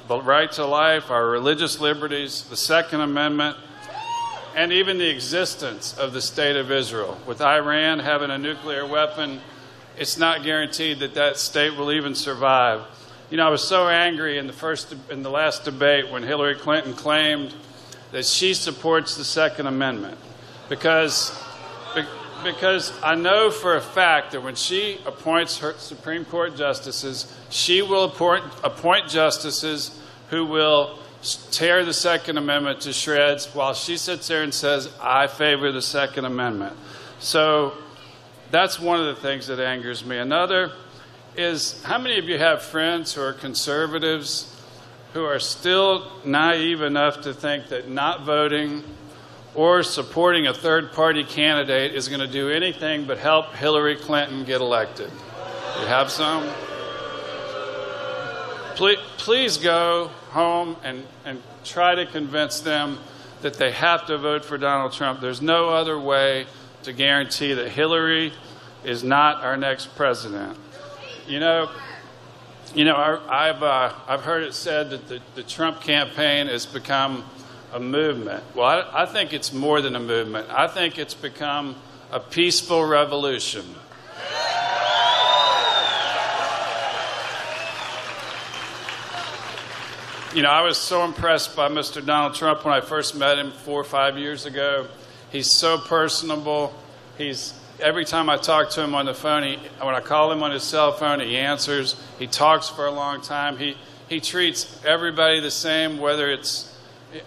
the right to life, our religious liberties, the Second Amendment, and even the existence of the State of Israel. With Iran having a nuclear weapon, it's not guaranteed that that state will even survive. You know, I was so angry in the last debate when Hillary Clinton claimed that she supports the Second Amendment, because I know for a fact that when she appoints her Supreme Court justices, she will appoint justices who will tear the Second Amendment to shreds while she sits there and says, I favor the Second Amendment. So that's one of the things that angers me. Another is, how many of you have friends who are conservatives who are still naive enough to think that not voting or supporting a third-party candidate is going to do anything but help Hillary Clinton get elected? You have some? Please go home and try to convince them that they have to vote for Donald Trump. There's no other way to guarantee that Hillary is not our next president. I've heard it said that the Trump campaign has become a movement. Well, I think it's more than a movement. I think it's become a peaceful revolution. You know, I was so impressed by Mr. Donald Trump when I first met him 4 or 5 years ago. He's so personable. Every time I talk to him on the phone, when I call him on his cell phone, he answers. He talks for a long time. He treats everybody the same,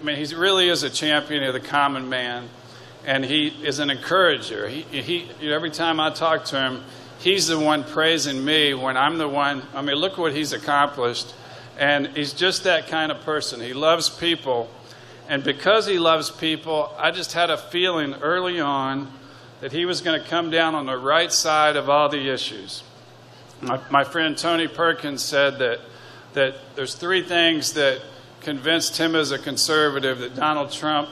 he really is a champion of the common man, and he is an encourager. Every time I talk to him, he's the one praising me when I'm the one. Look what he's accomplished. And he's just that kind of person. He loves people. And because he loves people, I just had a feeling early on that he was going to come down on the right side of all the issues. My friend Tony Perkins said that there's 3 things that convinced him as a conservative that Donald Trump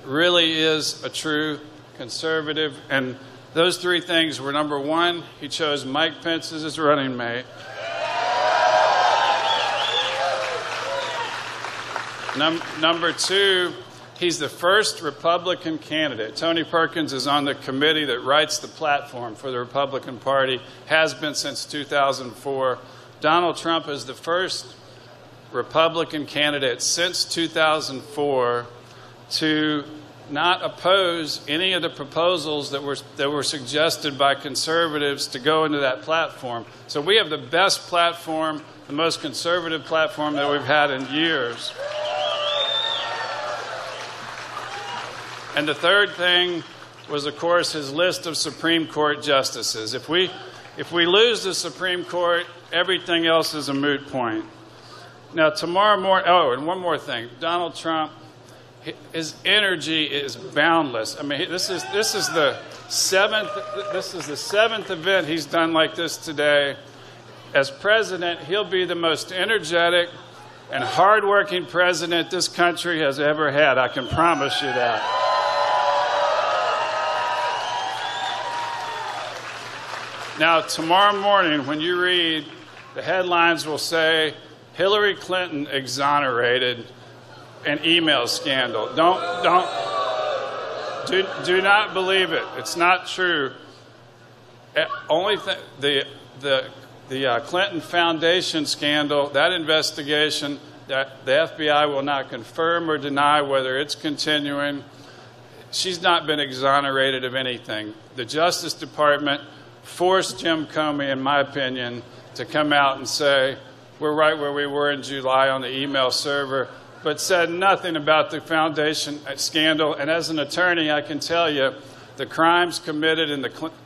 really is a true conservative. And those 3 things were, number 1, he chose Mike Pence as his running mate. Number 2, he's the first Republican candidate. Tony Perkins is on the committee that writes the platform for the Republican Party, has been since 2004. Donald Trump is the first Republican candidate since 2004 to not oppose any of the proposals that were suggested by conservatives to go into that platform. So we have the best platform, the most conservative platform that we've had in years. And the third thing was, of course, his list of Supreme Court justices. If we lose the Supreme Court, everything else is a moot point. Now, tomorrow morning, and one more thing. Donald Trump, his energy is boundless. This is the seventh event he's done like this today. As president, he'll be the most energetic and hardworking president this country has ever had. I can promise you that. Now, tomorrow morning, when you read, the headlines will say, Hillary Clinton exonerated an email scandal. Do not believe it. It's not true. The Clinton Foundation scandal, that investigation, that the FBI will not confirm or deny whether it's continuing. She's not been exonerated of anything. The Justice Department forced Jim Comey, in my opinion, to come out and say, we're right where we were in July on the email server, but said nothing about the foundation scandal. And as an attorney, I can tell you the crimes committed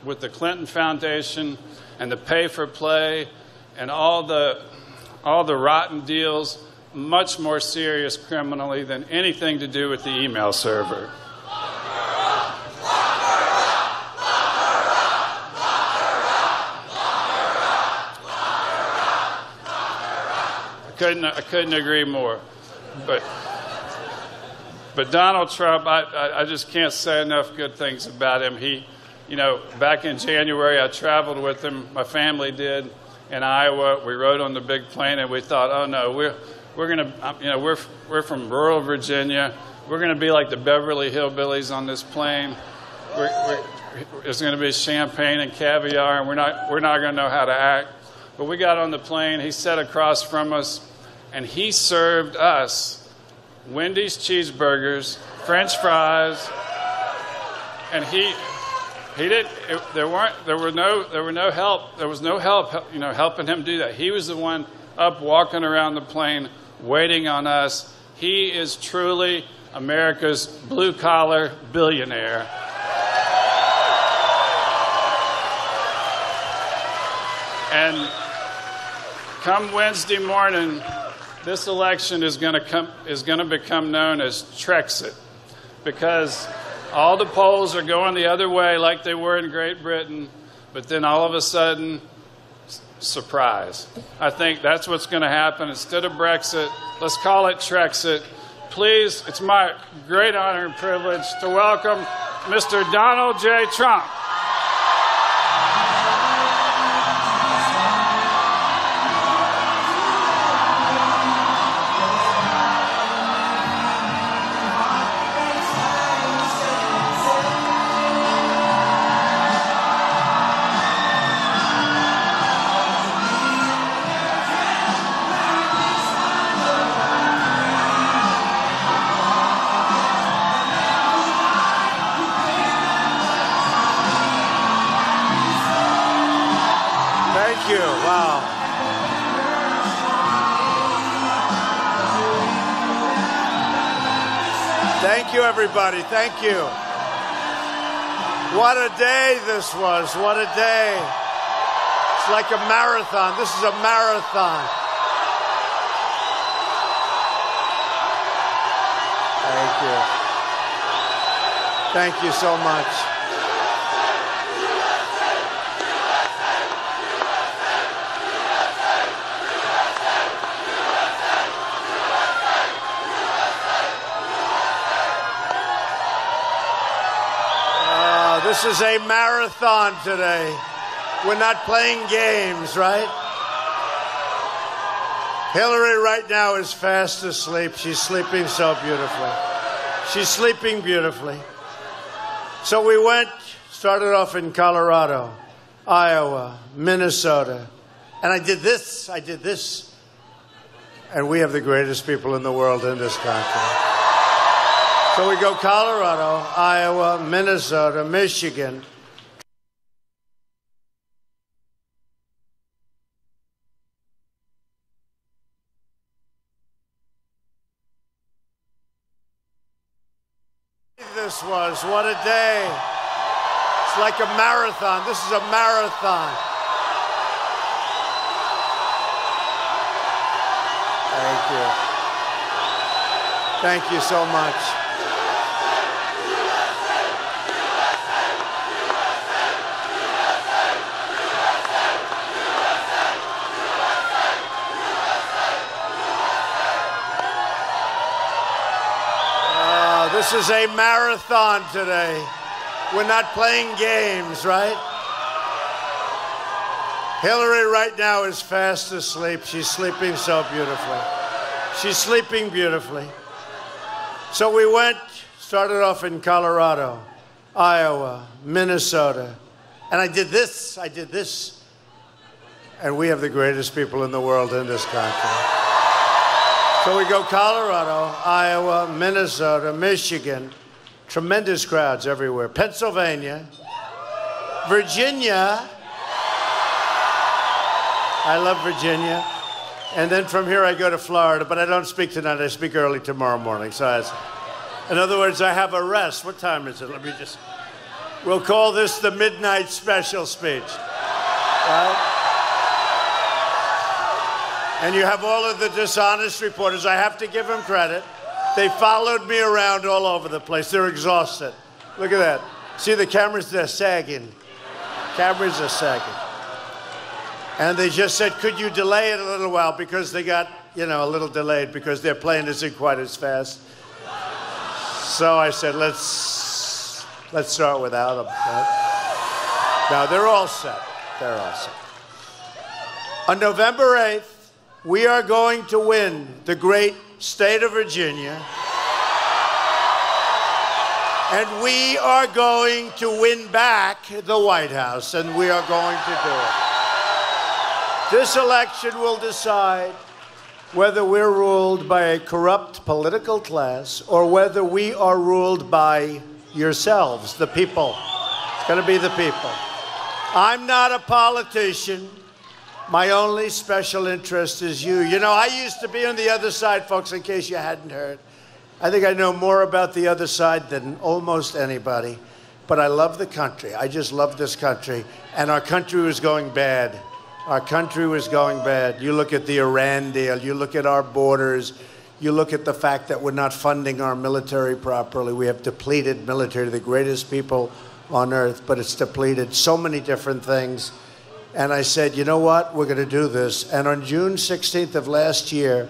with the Clinton Foundation and the pay for play and all the rotten deals, much more serious criminally than anything to do with the email server. I couldn't agree more. But Donald Trump, I just can't say enough good things about him. He, back in January, I traveled with him. My family did in Iowa. We rode on the big plane, and we thought, oh no, we're gonna, we're from rural Virginia. We're gonna be like the Beverly Hillbillies on this plane. There's gonna be champagne and caviar, and we're not gonna know how to act. But we got on the plane. He sat across from us, and he served us Wendy's cheeseburgers, French fries, and there was no help helping him do that. He was the one up walking around the plane waiting on us. He is truly America's blue collar billionaire. And come Wednesday morning, this election is going to become known as Trexit, because all the polls are going the other way like they were in Great Britain, but then all of a sudden, surprise. I think that's what's going to happen. Instead of Brexit, let's call it Trexit. Please, it's my great honor and privilege to welcome Mr. Donald J. Trump. Thank you, everybody. Thank you. What a day this was. What a day. It's like a marathon. This is a marathon. Thank you. Thank you so much. This is a marathon today. We're not playing games, right? Hillary right now is fast asleep. She's sleeping so beautifully. She's sleeping beautifully. So we started off in Colorado, Iowa, Minnesota. And I did this, and we have the greatest people in the world in this country. So we go Colorado, Iowa, Minnesota, Michigan. This was, what a day. It's like a marathon. This is a marathon. Thank you. Thank you so much. This is a marathon today. We're not playing games, right? Hillary right now is fast asleep. She's sleeping so beautifully. She's sleeping beautifully. So we started off in Colorado, Iowa, Minnesota. And I did this, and we have the greatest people in the world in this country. So we go Colorado, Iowa, Minnesota, Michigan. Tremendous crowds everywhere. Pennsylvania, Virginia. I love Virginia. And then from here I go to Florida, but I don't speak tonight. I speak early tomorrow morning. So in other words, I have a rest. What time is it? Let me just... We'll call this the midnight special speech. Right? And you have all of the dishonest reporters. I have to give them credit. They followed me around all over the place. They're exhausted. Look at that. See the cameras? They're sagging. Cameras are sagging. And they just said, could you delay it a little while? Because they got, you know, a little delayed because their plane isn't quite as fast. So I said, let's start without them. Right? Now, they're all set. They're all set. On November 8th, we are going to win the great state of Virginia. And we are going to win back the White House, and we are going to do it. This election will decide whether we're ruled by a corrupt political class or whether we are ruled by yourselves, the people. It's going to be the people. I'm not a politician. My only special interest is you. You know, I used to be on the other side, folks, in case you hadn't heard. I think I know more about the other side than almost anybody. But I love the country. I just love this country. And our country was going bad. Our country was going bad. You look at the Iran deal. You look at our borders. You look at the fact that we're not funding our military properly. We have depleted military, the greatest people on earth, but it's depleted. So many different things. And I said, you know what? We're going to do this. And on June 16th of last year,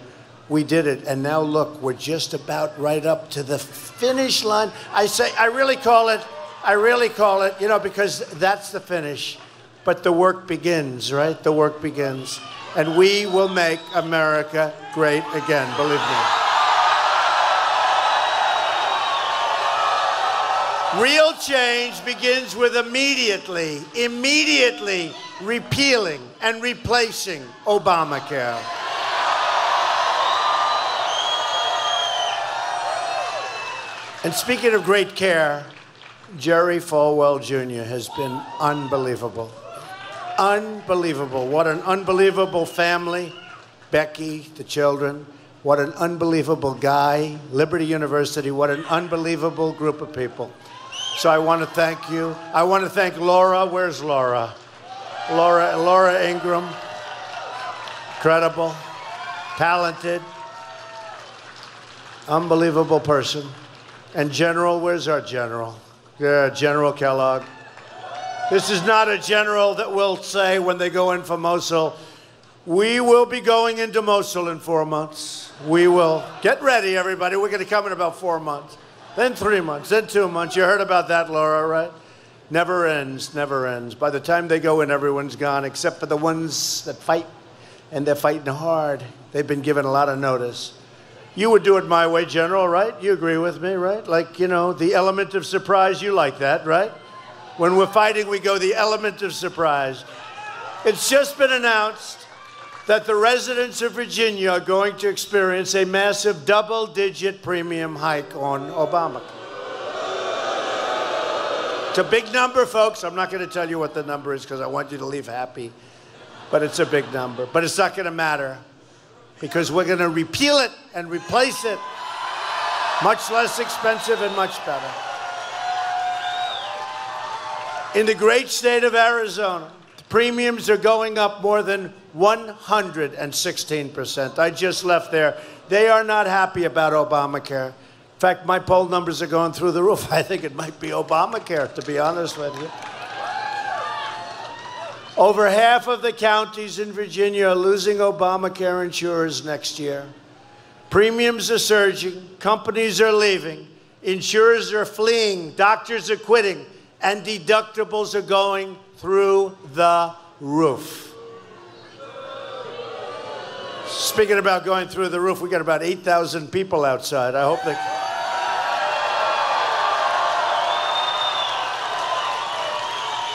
we did it. And now, look, we're just about right up to the finish line. I really call it, you know, because that's the finish. But the work begins, right? The work begins. And we will make America great again, believe me. Real change begins with immediately repealing and replacing Obamacare. And speaking of great care, Jerry Falwell Jr. has been unbelievable. Unbelievable. What an unbelievable family. Becky, the children. What an unbelievable guy. Liberty University. What an unbelievable group of people. So I want to thank you. I want to thank Laura. Where's Laura? Laura Ingram. Incredible. Talented. Unbelievable person. And General, where's our General? Yeah, General Kellogg. This is not a general that will say when they go in for Mosul, we will be going into Mosul in 4 months. We will. Get ready, everybody. We're going to come in about 4 months. Then 3 months. Then 2 months. You heard about that, Laura, right? Never ends. Never ends. By the time they go in, everyone's gone, except for the ones that fight. And they're fighting hard. They've been given a lot of notice. You would do it my way, General, right? You agree with me, right? Like, you know, the element of surprise, you like that, right? When we're fighting, we go the element of surprise. It's just been announced that the residents of Virginia are going to experience a massive double-digit premium hike on Obamacare. It's a big number, folks. I'm not going to tell you what the number is because I want you to leave happy. But it's a big number. But it's not going to matter because we're going to repeal it and replace it. Much less expensive and much better. In the great state of Arizona, the premiums are going up more than 116%. I just left there. They are not happy about Obamacare. In fact, my poll numbers are going through the roof. I think it might be Obamacare, to be honest with you. Over half of the counties in Virginia are losing Obamacare insurers next year. Premiums are surging. Companies are leaving. Insurers are fleeing. Doctors are quitting. And deductibles are going through the roof. Speaking about going through the roof, we got about 8,000 people outside. I hope they...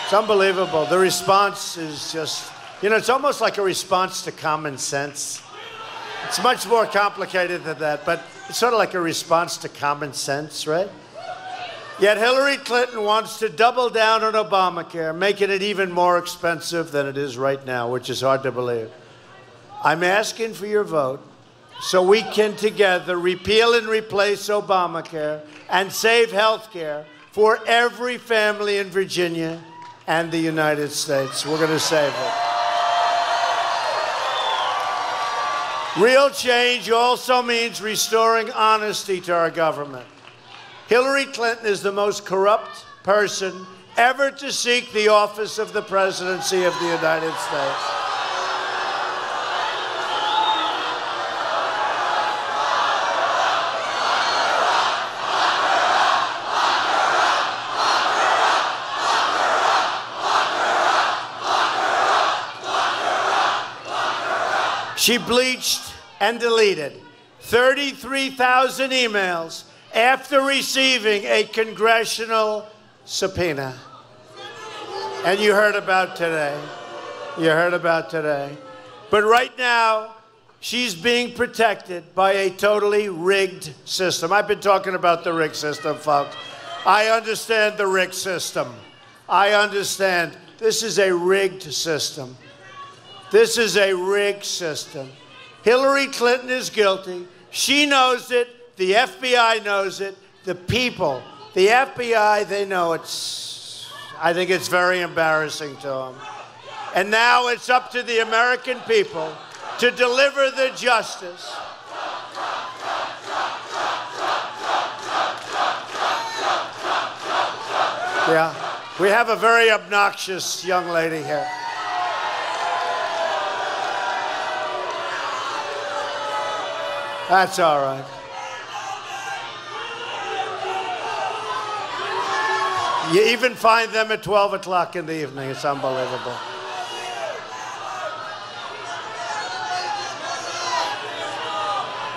It's unbelievable. The response is just, you know, it's almost like a response to common sense. It's much more complicated than that, but it's sort of like a response to common sense, right? Yet Hillary Clinton wants to double down on Obamacare, making it even more expensive than it is right now, which is hard to believe. I'm asking for your vote so we can together repeal and replace Obamacare and save health care for every family in Virginia and the United States. We're going to save it. Real change also means restoring honesty to our government. Hillary Clinton is the most corrupt person ever to seek the office of the presidency of the United States. She bleached and deleted 33,000 emails after receiving a congressional subpoena. And you heard about today. You heard about today. But right now, she's being protected by a totally rigged system. I've been talking about the rigged system, folks. I understand the rigged system. I understand. This is a rigged system. This is a rigged system. Hillary Clinton is guilty. She knows it. The FBI knows it. The people, the FBI, they know it's, I think it's very embarrassing to them. And now it's up to the American people to deliver the justice. Yeah, we have a very obnoxious young lady here. That's all right. You even find them at 12 o'clock in the evening. It's unbelievable.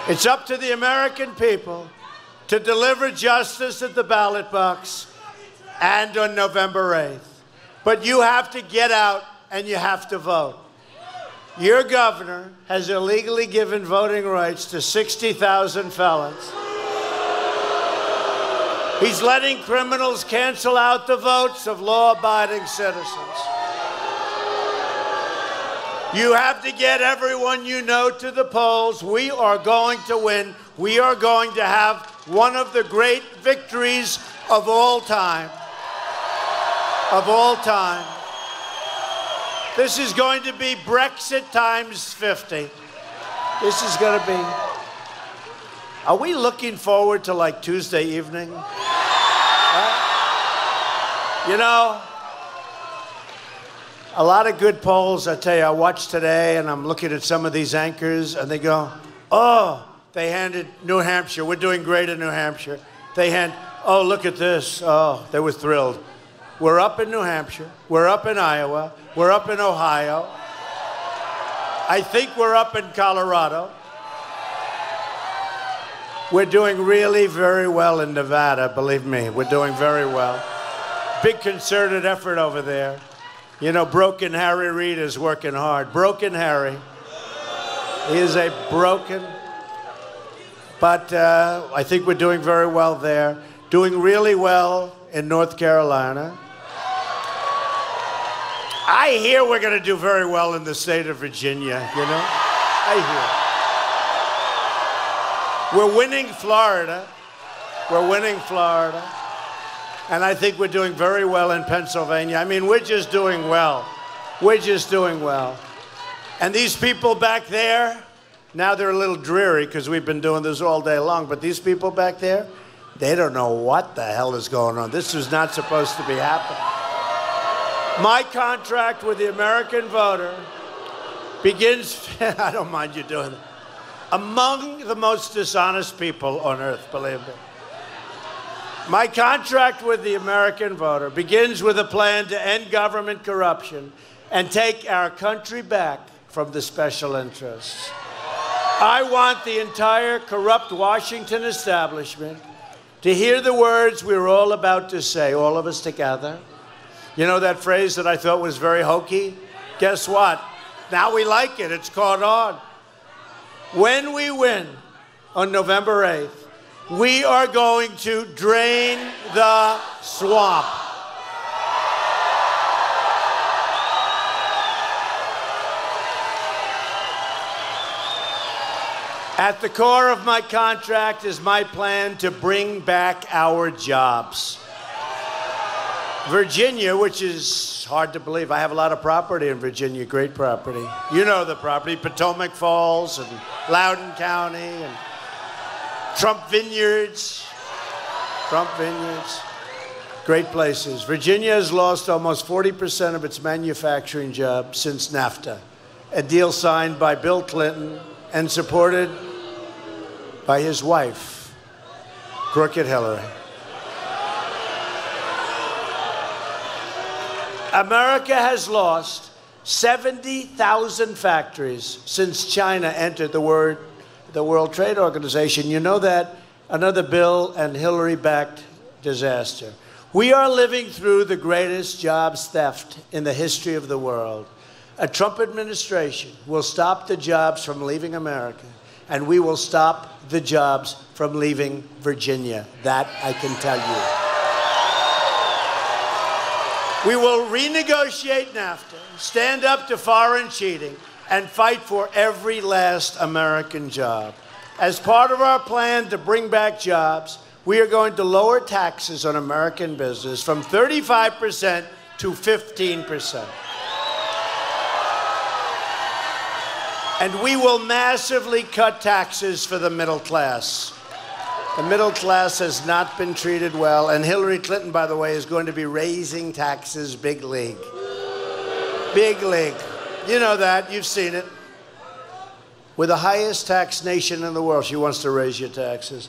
It's up to the American people to deliver justice at the ballot box and on November 8th. But you have to get out and you have to vote. Your governor has illegally given voting rights to 60,000 felons. He's letting criminals cancel out the votes of law-abiding citizens. You have to get everyone you know to the polls. We are going to win. We are going to have one of the great victories of all time. Of all time. This is going to be Brexit times 50. This is going to be... Are we looking forward to like Tuesday evening? You know, a lot of good polls, I tell you, I watched today and I'm looking at some of these anchors and they go, oh, they handed New Hampshire, we're doing great in New Hampshire. Oh, look at this. Oh, they were thrilled. We're up in New Hampshire. We're up in Iowa. We're up in Ohio. I think we're up in Colorado. We're doing really very well in Nevada, believe me. We're doing very well. Big concerted effort over there. You know, Broken Harry Reid is working hard. Broken Harry. He is a broken... But I think we're doing very well there. Doing really well in North Carolina. I hear we're going to do very well in the state of Virginia, you know? I hear. We're winning Florida. We're winning Florida. And I think we're doing very well in Pennsylvania. I mean, we're just doing well. We're just doing well. And these people back there, now they're a little dreary because we've been doing this all day long, but these people back there, they don't know what the hell is going on. This is not supposed to be happening. My contract with the American voter begins, I don't mind you doing it, among the most dishonest people on earth, believe me. My contract with the American voter begins with a plan to end government corruption and take our country back from the special interests. I want the entire corrupt Washington establishment to hear the words we were all about to say, all of us together. You know that phrase that I thought was very hokey? Guess what? Now we like it. It's caught on. when we win on November 8th, we are going to drain the swamp. At the core of my contract is my plan to bring back our jobs. Virginia, which is hard to believe. I have a lot of property in Virginia, great property. You know the property, Potomac Falls and Loudoun County and Trump Vineyards. Great places. Virginia has lost almost 40% of its manufacturing jobs since NAFTA, a deal signed by Bill Clinton and supported by his wife, Crooked Hillary. America has lost 70,000 factories since China entered the World Trade Organization. You know that? Another Bill and Hillary-backed disaster. We are living through the greatest jobs theft in the history of the world. A Trump administration will stop the jobs from leaving America, and we will stop the jobs from leaving Virginia. That I can tell you. We will renegotiate NAFTA, stand up to foreign cheating, and fight for every last American job. As part of our plan to bring back jobs, we are going to lower taxes on American business from 35% to 15%. And we will massively cut taxes for the middle class. The middle class has not been treated well, and Hillary Clinton, by the way, is going to be raising taxes big league. Big league. You know that. You've seen it. We're the highest tax nation in the world. She wants to raise your taxes.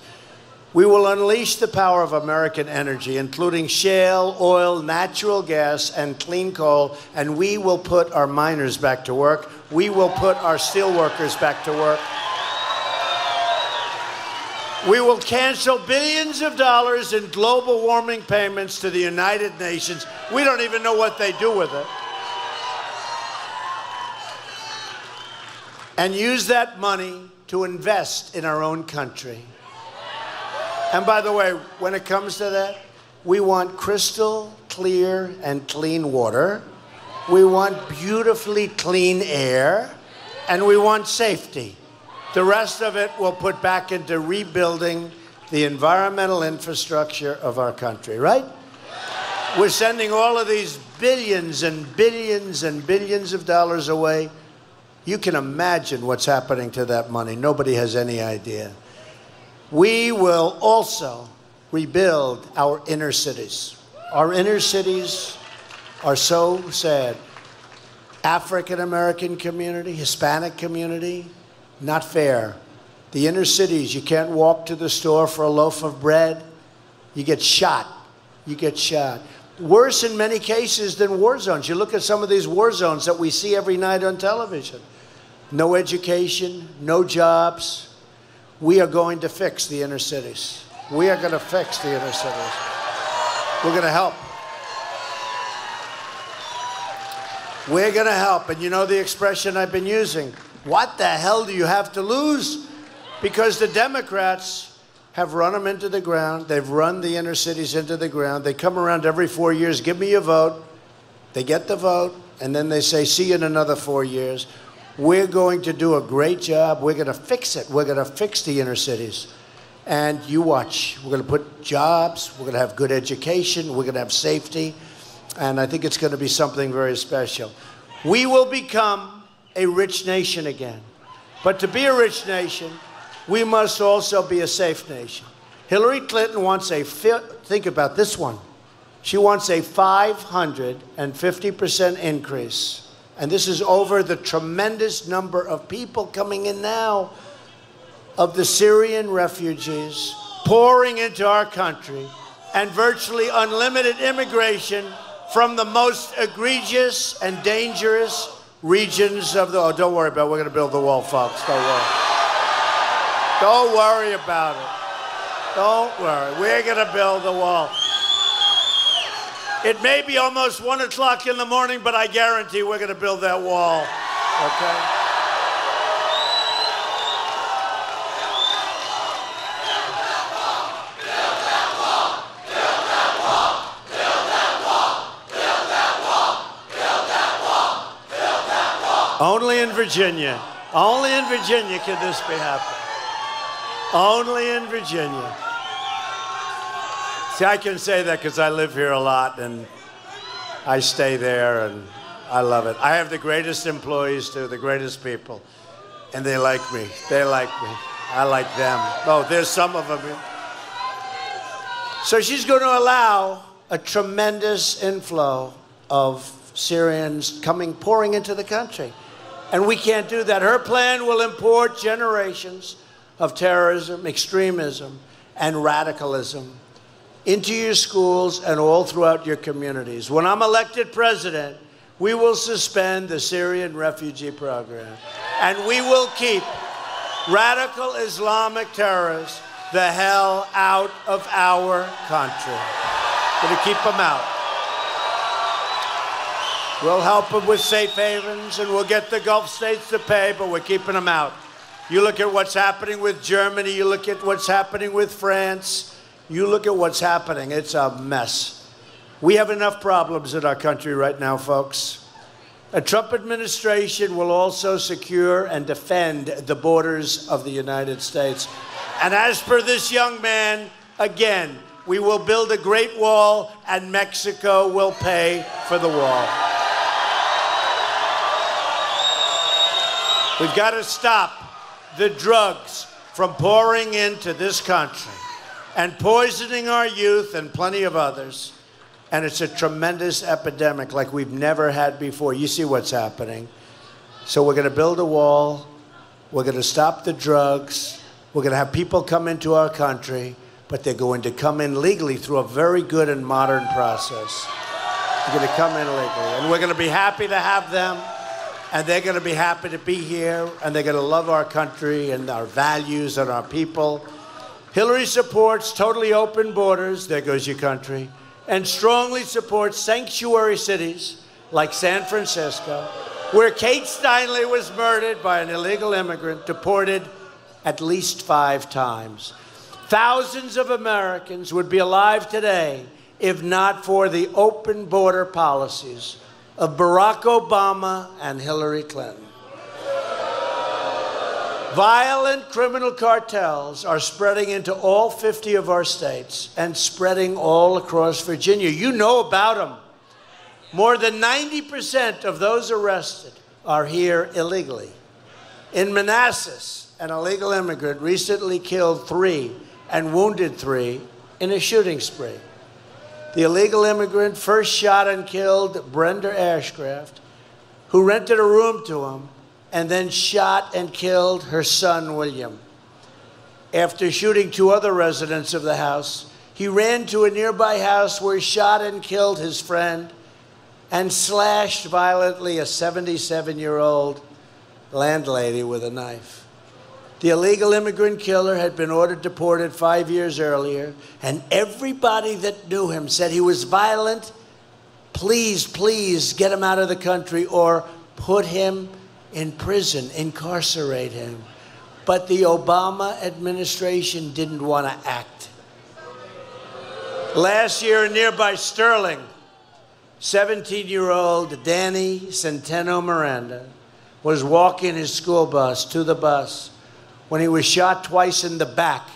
We will unleash the power of American energy, including shale, oil, natural gas, and clean coal, and we will put our miners back to work. We will put our steel workers back to work. We will cancel billions of dollars in global warming payments to the United Nations. We don't even know what they do with it. And use that money to invest in our own country. And by the way, when it comes to that, we want crystal clear and clean water. We want beautifully clean air. And we want safety. The rest of it we'll put back into rebuilding the environmental infrastructure of our country, right? We're sending all of these billions and billions and billions of dollars away. You can imagine what's happening to that money. Nobody has any idea. We will also rebuild our inner cities. Our inner cities are so sad. African American community, Hispanic community, not fair. The inner cities, you can't walk to the store for a loaf of bread. You get shot. You get shot. Worse in many cases than war zones. You look at some of these war zones that we see every night on television. No education, no jobs. We are going to fix the inner cities. We are going to fix the inner cities. We're going to help. We're going to help. And you know the expression I've been using. What the hell do you have to lose? Because the Democrats have run them into the ground. They've run the inner cities into the ground. They come around every 4 years, give me your vote. They get the vote, and then they say, see you in another 4 years. We're going to do a great job. We're going to fix it. We're going to fix the inner cities. And you watch. We're going to put jobs. We're going to have good education. We're going to have safety. And I think it's going to be something very special. We will become a rich nation again. But to be a rich nation, we must also be a safe nation. Hillary Clinton wants think about this one. She wants a 550% increase. And this is over the tremendous number of people coming in now, of the Syrian refugees pouring into our country, and virtually unlimited immigration from the most egregious and dangerous regions of the... Oh, don't worry about it. We're going to build the wall, folks. Don't worry. Don't worry about it. Don't worry. We're going to build the wall. It may be almost 1 o'clock in the morning, but I guarantee we're going to build that wall. Okay? Only in Virginia. Only in Virginia can this be happening. Only in Virginia. See, I can say that because I live here a lot and I stay there and I love it. I have the greatest employees too, the greatest people. And they like me. They like me. I like them. Oh, there's some of them. So she's going to allow a tremendous inflow of Syrians pouring into the country. And we can't do that. Her plan will import generations of terrorism, extremism, and radicalism into your schools and all throughout your communities. When I'm elected president, we will suspend the Syrian refugee program. And we will keep radical Islamic terrorists the hell out of our country. We're going to keep them out. We'll help them with safe havens, and we'll get the Gulf states to pay, but we're keeping them out. You look at what's happening with Germany. You look at what's happening with France. You look at what's happening. It's a mess. We have enough problems in our country right now, folks. A Trump administration will also secure and defend the borders of the United States. And as per this young man, again, we will build a great wall, and Mexico will pay for the wall. We've got to stop the drugs from pouring into this country and poisoning our youth and plenty of others. And it's a tremendous epidemic like we've never had before. You see what's happening. So we're going to build a wall. We're going to stop the drugs. We're going to have people come into our country, but they're going to come in legally through a very good and modern process. They're going to come in legally. And we're going to be happy to have them. And they're going to be happy to be here. And they're going to love our country and our values and our people. Hillary supports totally open borders. There goes your country. And strongly supports sanctuary cities like San Francisco, where Kate Steinle was murdered by an illegal immigrant, deported at least 5 times. Thousands of Americans would be alive today if not for the open border policies of Barack Obama and Hillary Clinton. Violent criminal cartels are spreading into all 50 of our states and spreading all across Virginia. You know about them. More than 90% of those arrested are here illegally. In Manassas, an illegal immigrant recently killed 3 and wounded 3 in a shooting spree. The illegal immigrant first shot and killed Brenda Ashcraft, who rented a room to him, and then shot and killed her son, William. After shooting 2 other residents of the house, he ran to a nearby house where he shot and killed his friend and slashed violently a 77-year-old landlady with a knife. The illegal immigrant killer had been ordered deported 5 years earlier, and everybody that knew him said he was violent. Please, please get him out of the country or put him in prison, incarcerate him. But the Obama administration didn't want to act. Last year in nearby Sterling, 17-year-old Danny Centeno Miranda was walking his school bus to the bus when he was shot twice in the back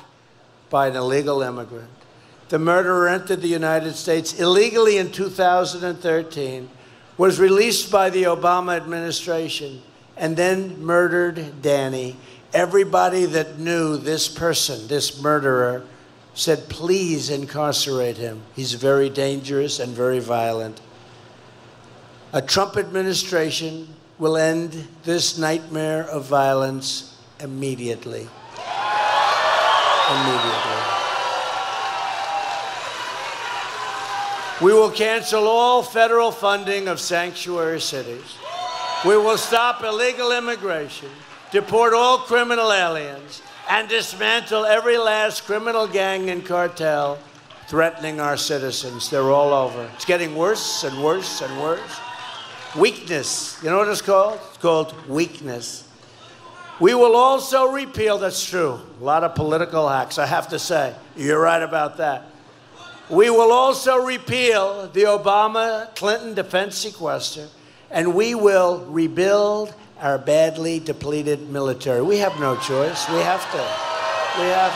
by an illegal immigrant. The murderer entered the United States illegally in 2013, was released by the Obama administration, and then murdered Danny. Everybody that knew this person, this murderer, said, please incarcerate him. He's very dangerous and very violent. A Trump administration will end this nightmare of violence immediately. Immediately. We will cancel all federal funding of sanctuary cities. We will stop illegal immigration, deport all criminal aliens, and dismantle every last criminal gang and cartel threatening our citizens. They're all over. It's getting worse and worse and worse. Weakness. You know what it's called? It's called weakness. We will also repeal, that's true, a lot of political hacks, I have to say. You're right about that. We will also repeal the Obama-Clinton defense sequester, and we will rebuild our badly depleted military. We have no choice. We have to. We have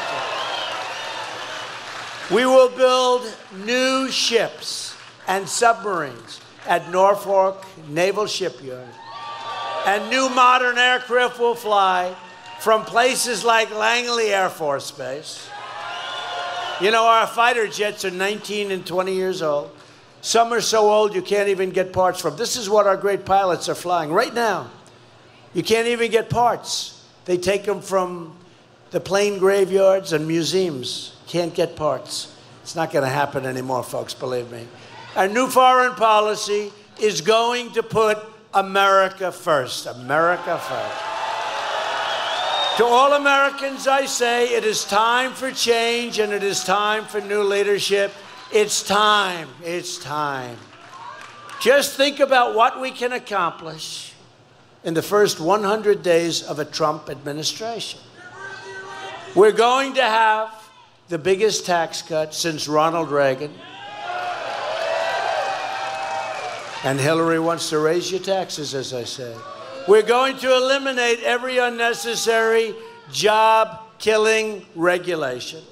to. We will build new ships and submarines at Norfolk Naval Shipyard. And new modern aircraft will fly from places like Langley Air Force Base. You know, our fighter jets are 19 and 20 years old. Some are so old you can't even get parts from. This is what our great pilots are flying right now. You can't even get parts. They take them from the plane graveyards and museums. Can't get parts. It's not going to happen anymore, folks, believe me. Our new foreign policy is going to put America first. America first. To all Americans, I say, it is time for change and it is time for new leadership. It's time. It's time. Just think about what we can accomplish in the first 100 days of a Trump administration. We're going to have the biggest tax cut since Ronald Reagan. And Hillary wants to raise your taxes, as I say. We're going to eliminate every unnecessary job-killing regulation.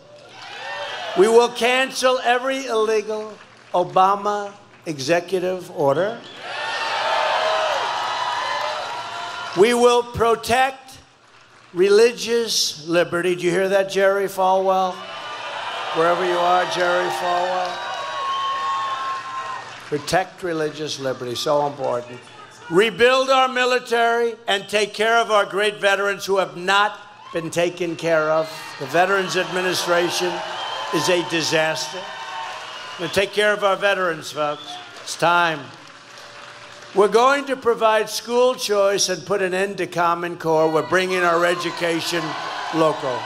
We will cancel every illegal Obama executive order. We will protect religious liberty. Do you hear that, Jerry Falwell? Wherever you are, Jerry Falwell. Protect religious liberty, so important. Rebuild our military and take care of our great veterans who have not been taken care of. The Veterans Administration is a disaster. We're going to take care of our veterans, folks. It's time. We're going to provide school choice and put an end to Common Core. We're bringing our education local.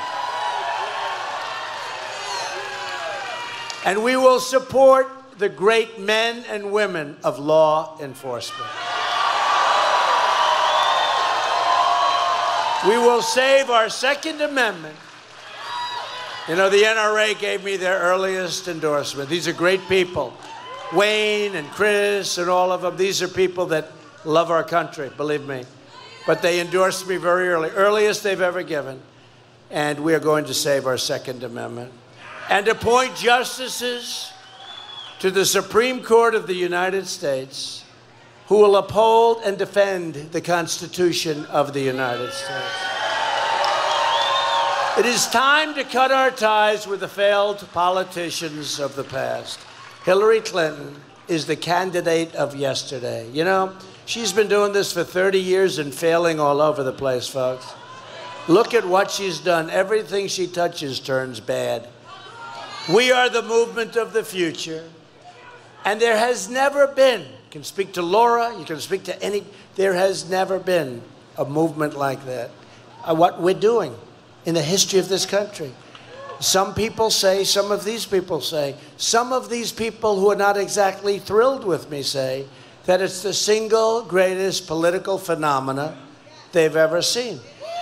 And we will support the great men and women of law enforcement. We will save our Second Amendment. You know, the NRA gave me their earliest endorsement. These are great people. Wayne and Chris and all of them. These are people that love our country, believe me. But they endorsed me very early, earliest they've ever given. And we are going to save our Second Amendment. And appoint justices to the Supreme Court of the United States who will uphold and defend the Constitution of the United States. It is time to cut our ties with the failed politicians of the past. Hillary Clinton is the candidate of yesterday. You know, she's been doing this for 30 years and failing all over the place, folks. Look at what she's done. Everything she touches turns bad. We are the movement of the future. And there has never been, you can speak to Laura, you can speak to any, there has never been a movement like that. What we're doing in the history of this country. Some people say, some of these people say, some of these people who are not exactly thrilled with me say that it's the single greatest political phenomena they've ever seen.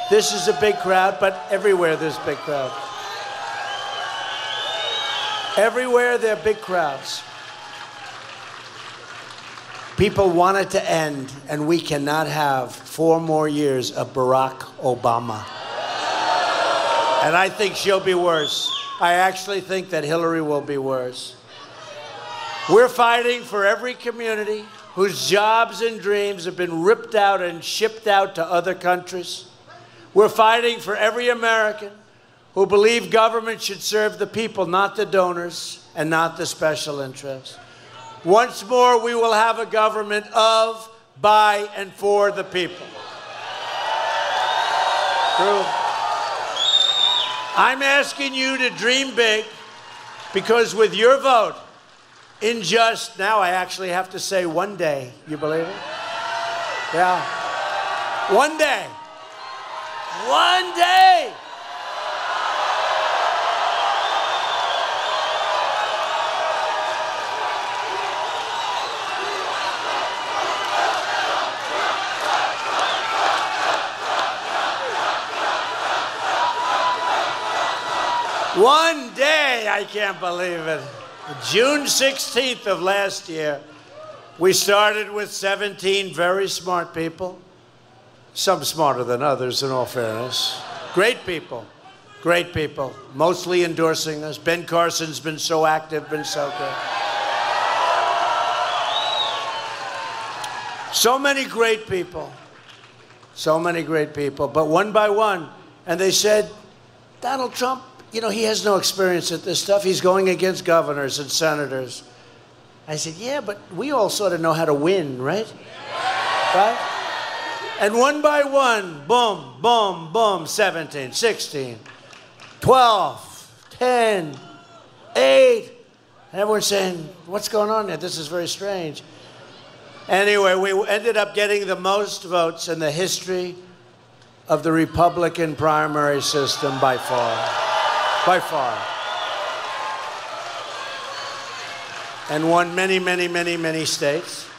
This is a big crowd, but everywhere there's big crowds. Everywhere there are big crowds. People want it to end, and we cannot have 4 more years of Barack Obama. And I think she'll be worse. I actually think that Hillary will be worse. We're fighting for every community whose jobs and dreams have been ripped out and shipped out to other countries. We're fighting for every American who believe government should serve the people, not the donors and not the special interests. Once more, we will have a government of, by, and for the people. True. I'm asking you to dream big, because with your vote, in just, now I actually have to say one day, you believe it? Yeah. One day. One day. One day, I can't believe it. June 16th of last year, we started with 17 very smart people, Some smarter than others, in all fairness. Great people. Great people. Mostly endorsing us. Ben Carson's been so active, been so good. So many great people. So many great people. But one by one, and they said, Donald Trump, you know, he has no experience at this stuff. He's going against governors and senators. I said, yeah, but we all sort of know how to win, right? Right? And one by one, boom, boom, boom, 17, 16, 12, 10, 8. And everyone's saying, what's going on here? This is very strange. Anyway, we ended up getting the most votes in the history of the Republican primary system by far. By far. And won many, many, many, many states.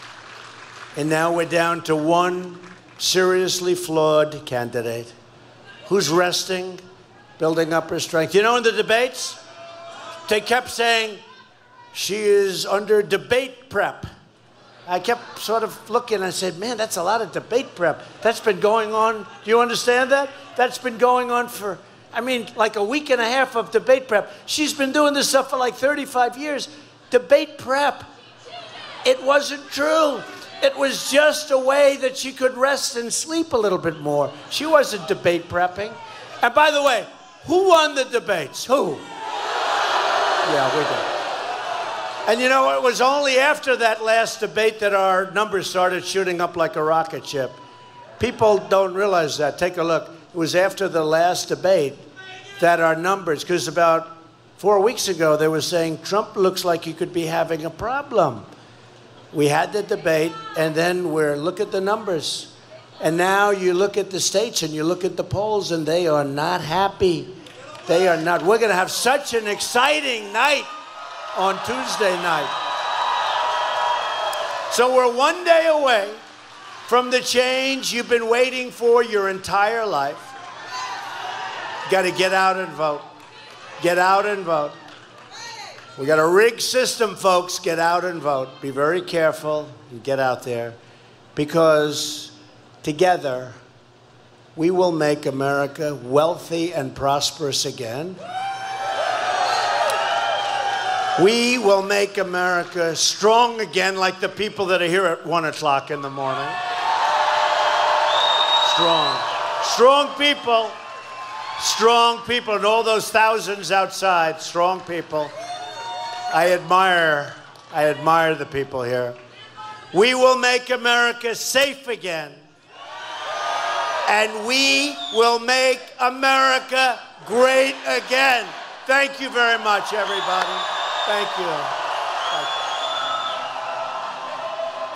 And now we're down to one seriously flawed candidate who's resting, building up her strength. You know, in the debates, they kept saying she is under debate prep. I kept sort of looking, I said, man, that's a lot of debate prep. That's been going on, do you understand that? That's been going on for, I mean, like a week and a half of debate prep. She's been doing this stuff for like 35 years. Debate prep. It wasn't true. It was just a way that she could rest and sleep a little bit more. She wasn't debate prepping. And by the way, who won the debates? Who? Yeah, we did. And you know, it was only after that last debate that our numbers started shooting up like a rocket ship. People don't realize that. Take a look. It was after the last debate that our numbers, because about 4 weeks ago they were saying Trump looks like he could be having a problem. We had the debate, and then look at the numbers. And now you look at the states and you look at the polls, and they are not happy. They are not. We're going to have such an exciting night on Tuesday night. So we're one day away from the change you've been waiting for your entire life. You got to get out and vote. Get out and vote. We got a rigged system, folks. Get out and vote. Be very careful and get out there, because together we will make America wealthy and prosperous again. We will make America strong again, like the people that are here at 1 o'clock in the morning. Strong. Strong people. Strong people. And all those thousands outside, strong people. I admire the people here. We will make America safe again. And we will make America great again. Thank you very much, everybody. Thank you.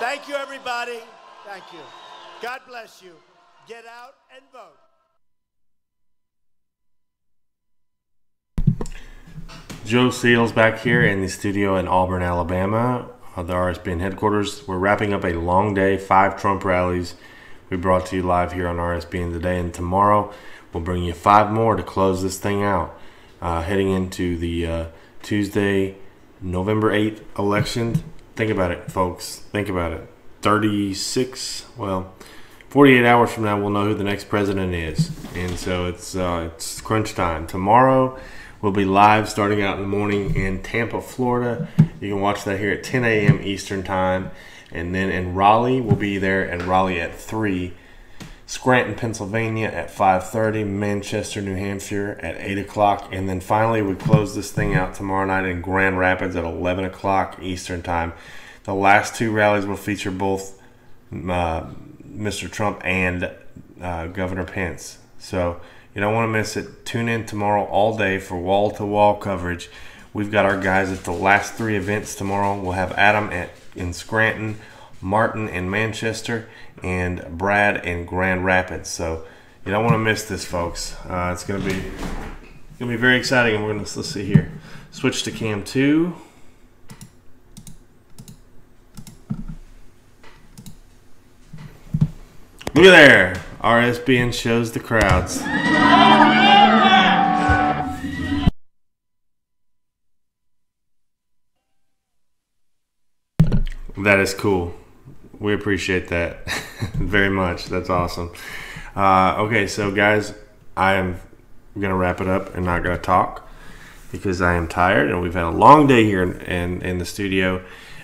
Thank you, everybody. Thank you. God bless you. Get out and vote. Joe Seals back here in the studio in Auburn, Alabama, the RSBN headquarters. We're wrapping up a long day, 5 Trump rallies we brought to you live here on RSBN today. And tomorrow we'll bring you 5 more to close this thing out, heading into the Tuesday, November 8th election. Think about it, folks. Think about it. 48 hours from now, we'll know who the next president is. And so it's crunch time. Tomorrow, we'll be live starting out in the morning in Tampa, Florida. You can watch that here at 10 a.m. Eastern Time. And then in Raleigh, we'll be there in Raleigh at 3. Scranton, Pennsylvania at 5:30. Manchester, New Hampshire at 8 o'clock. And then finally, we close this thing out tomorrow night in Grand Rapids at 11 o'clock Eastern Time. The last 2 rallies will feature both Mr. Trump and Governor Pence. So you don't want to miss it. Tune in tomorrow all day for wall-to-wall coverage. We've got our guys at the last 3 events tomorrow. We'll have Adam in Scranton, Martin in Manchester, and Brad in Grand Rapids. So you don't want to miss this, folks. It's going to be very exciting. And let's see here. Switch to cam 2. Look at there. RSBN shows the crowds. That is cool. We appreciate that very much. That's awesome. Okay, so guys, I am going to wrap it up and not going to talk because I am tired and we've had a long day here in the studio.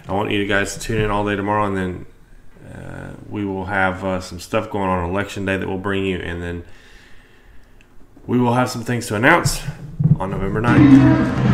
I want you guys to tune in all day tomorrow, and then we will have some stuff going on Election Day that we'll bring you, and then we will have some things to announce on November 9th.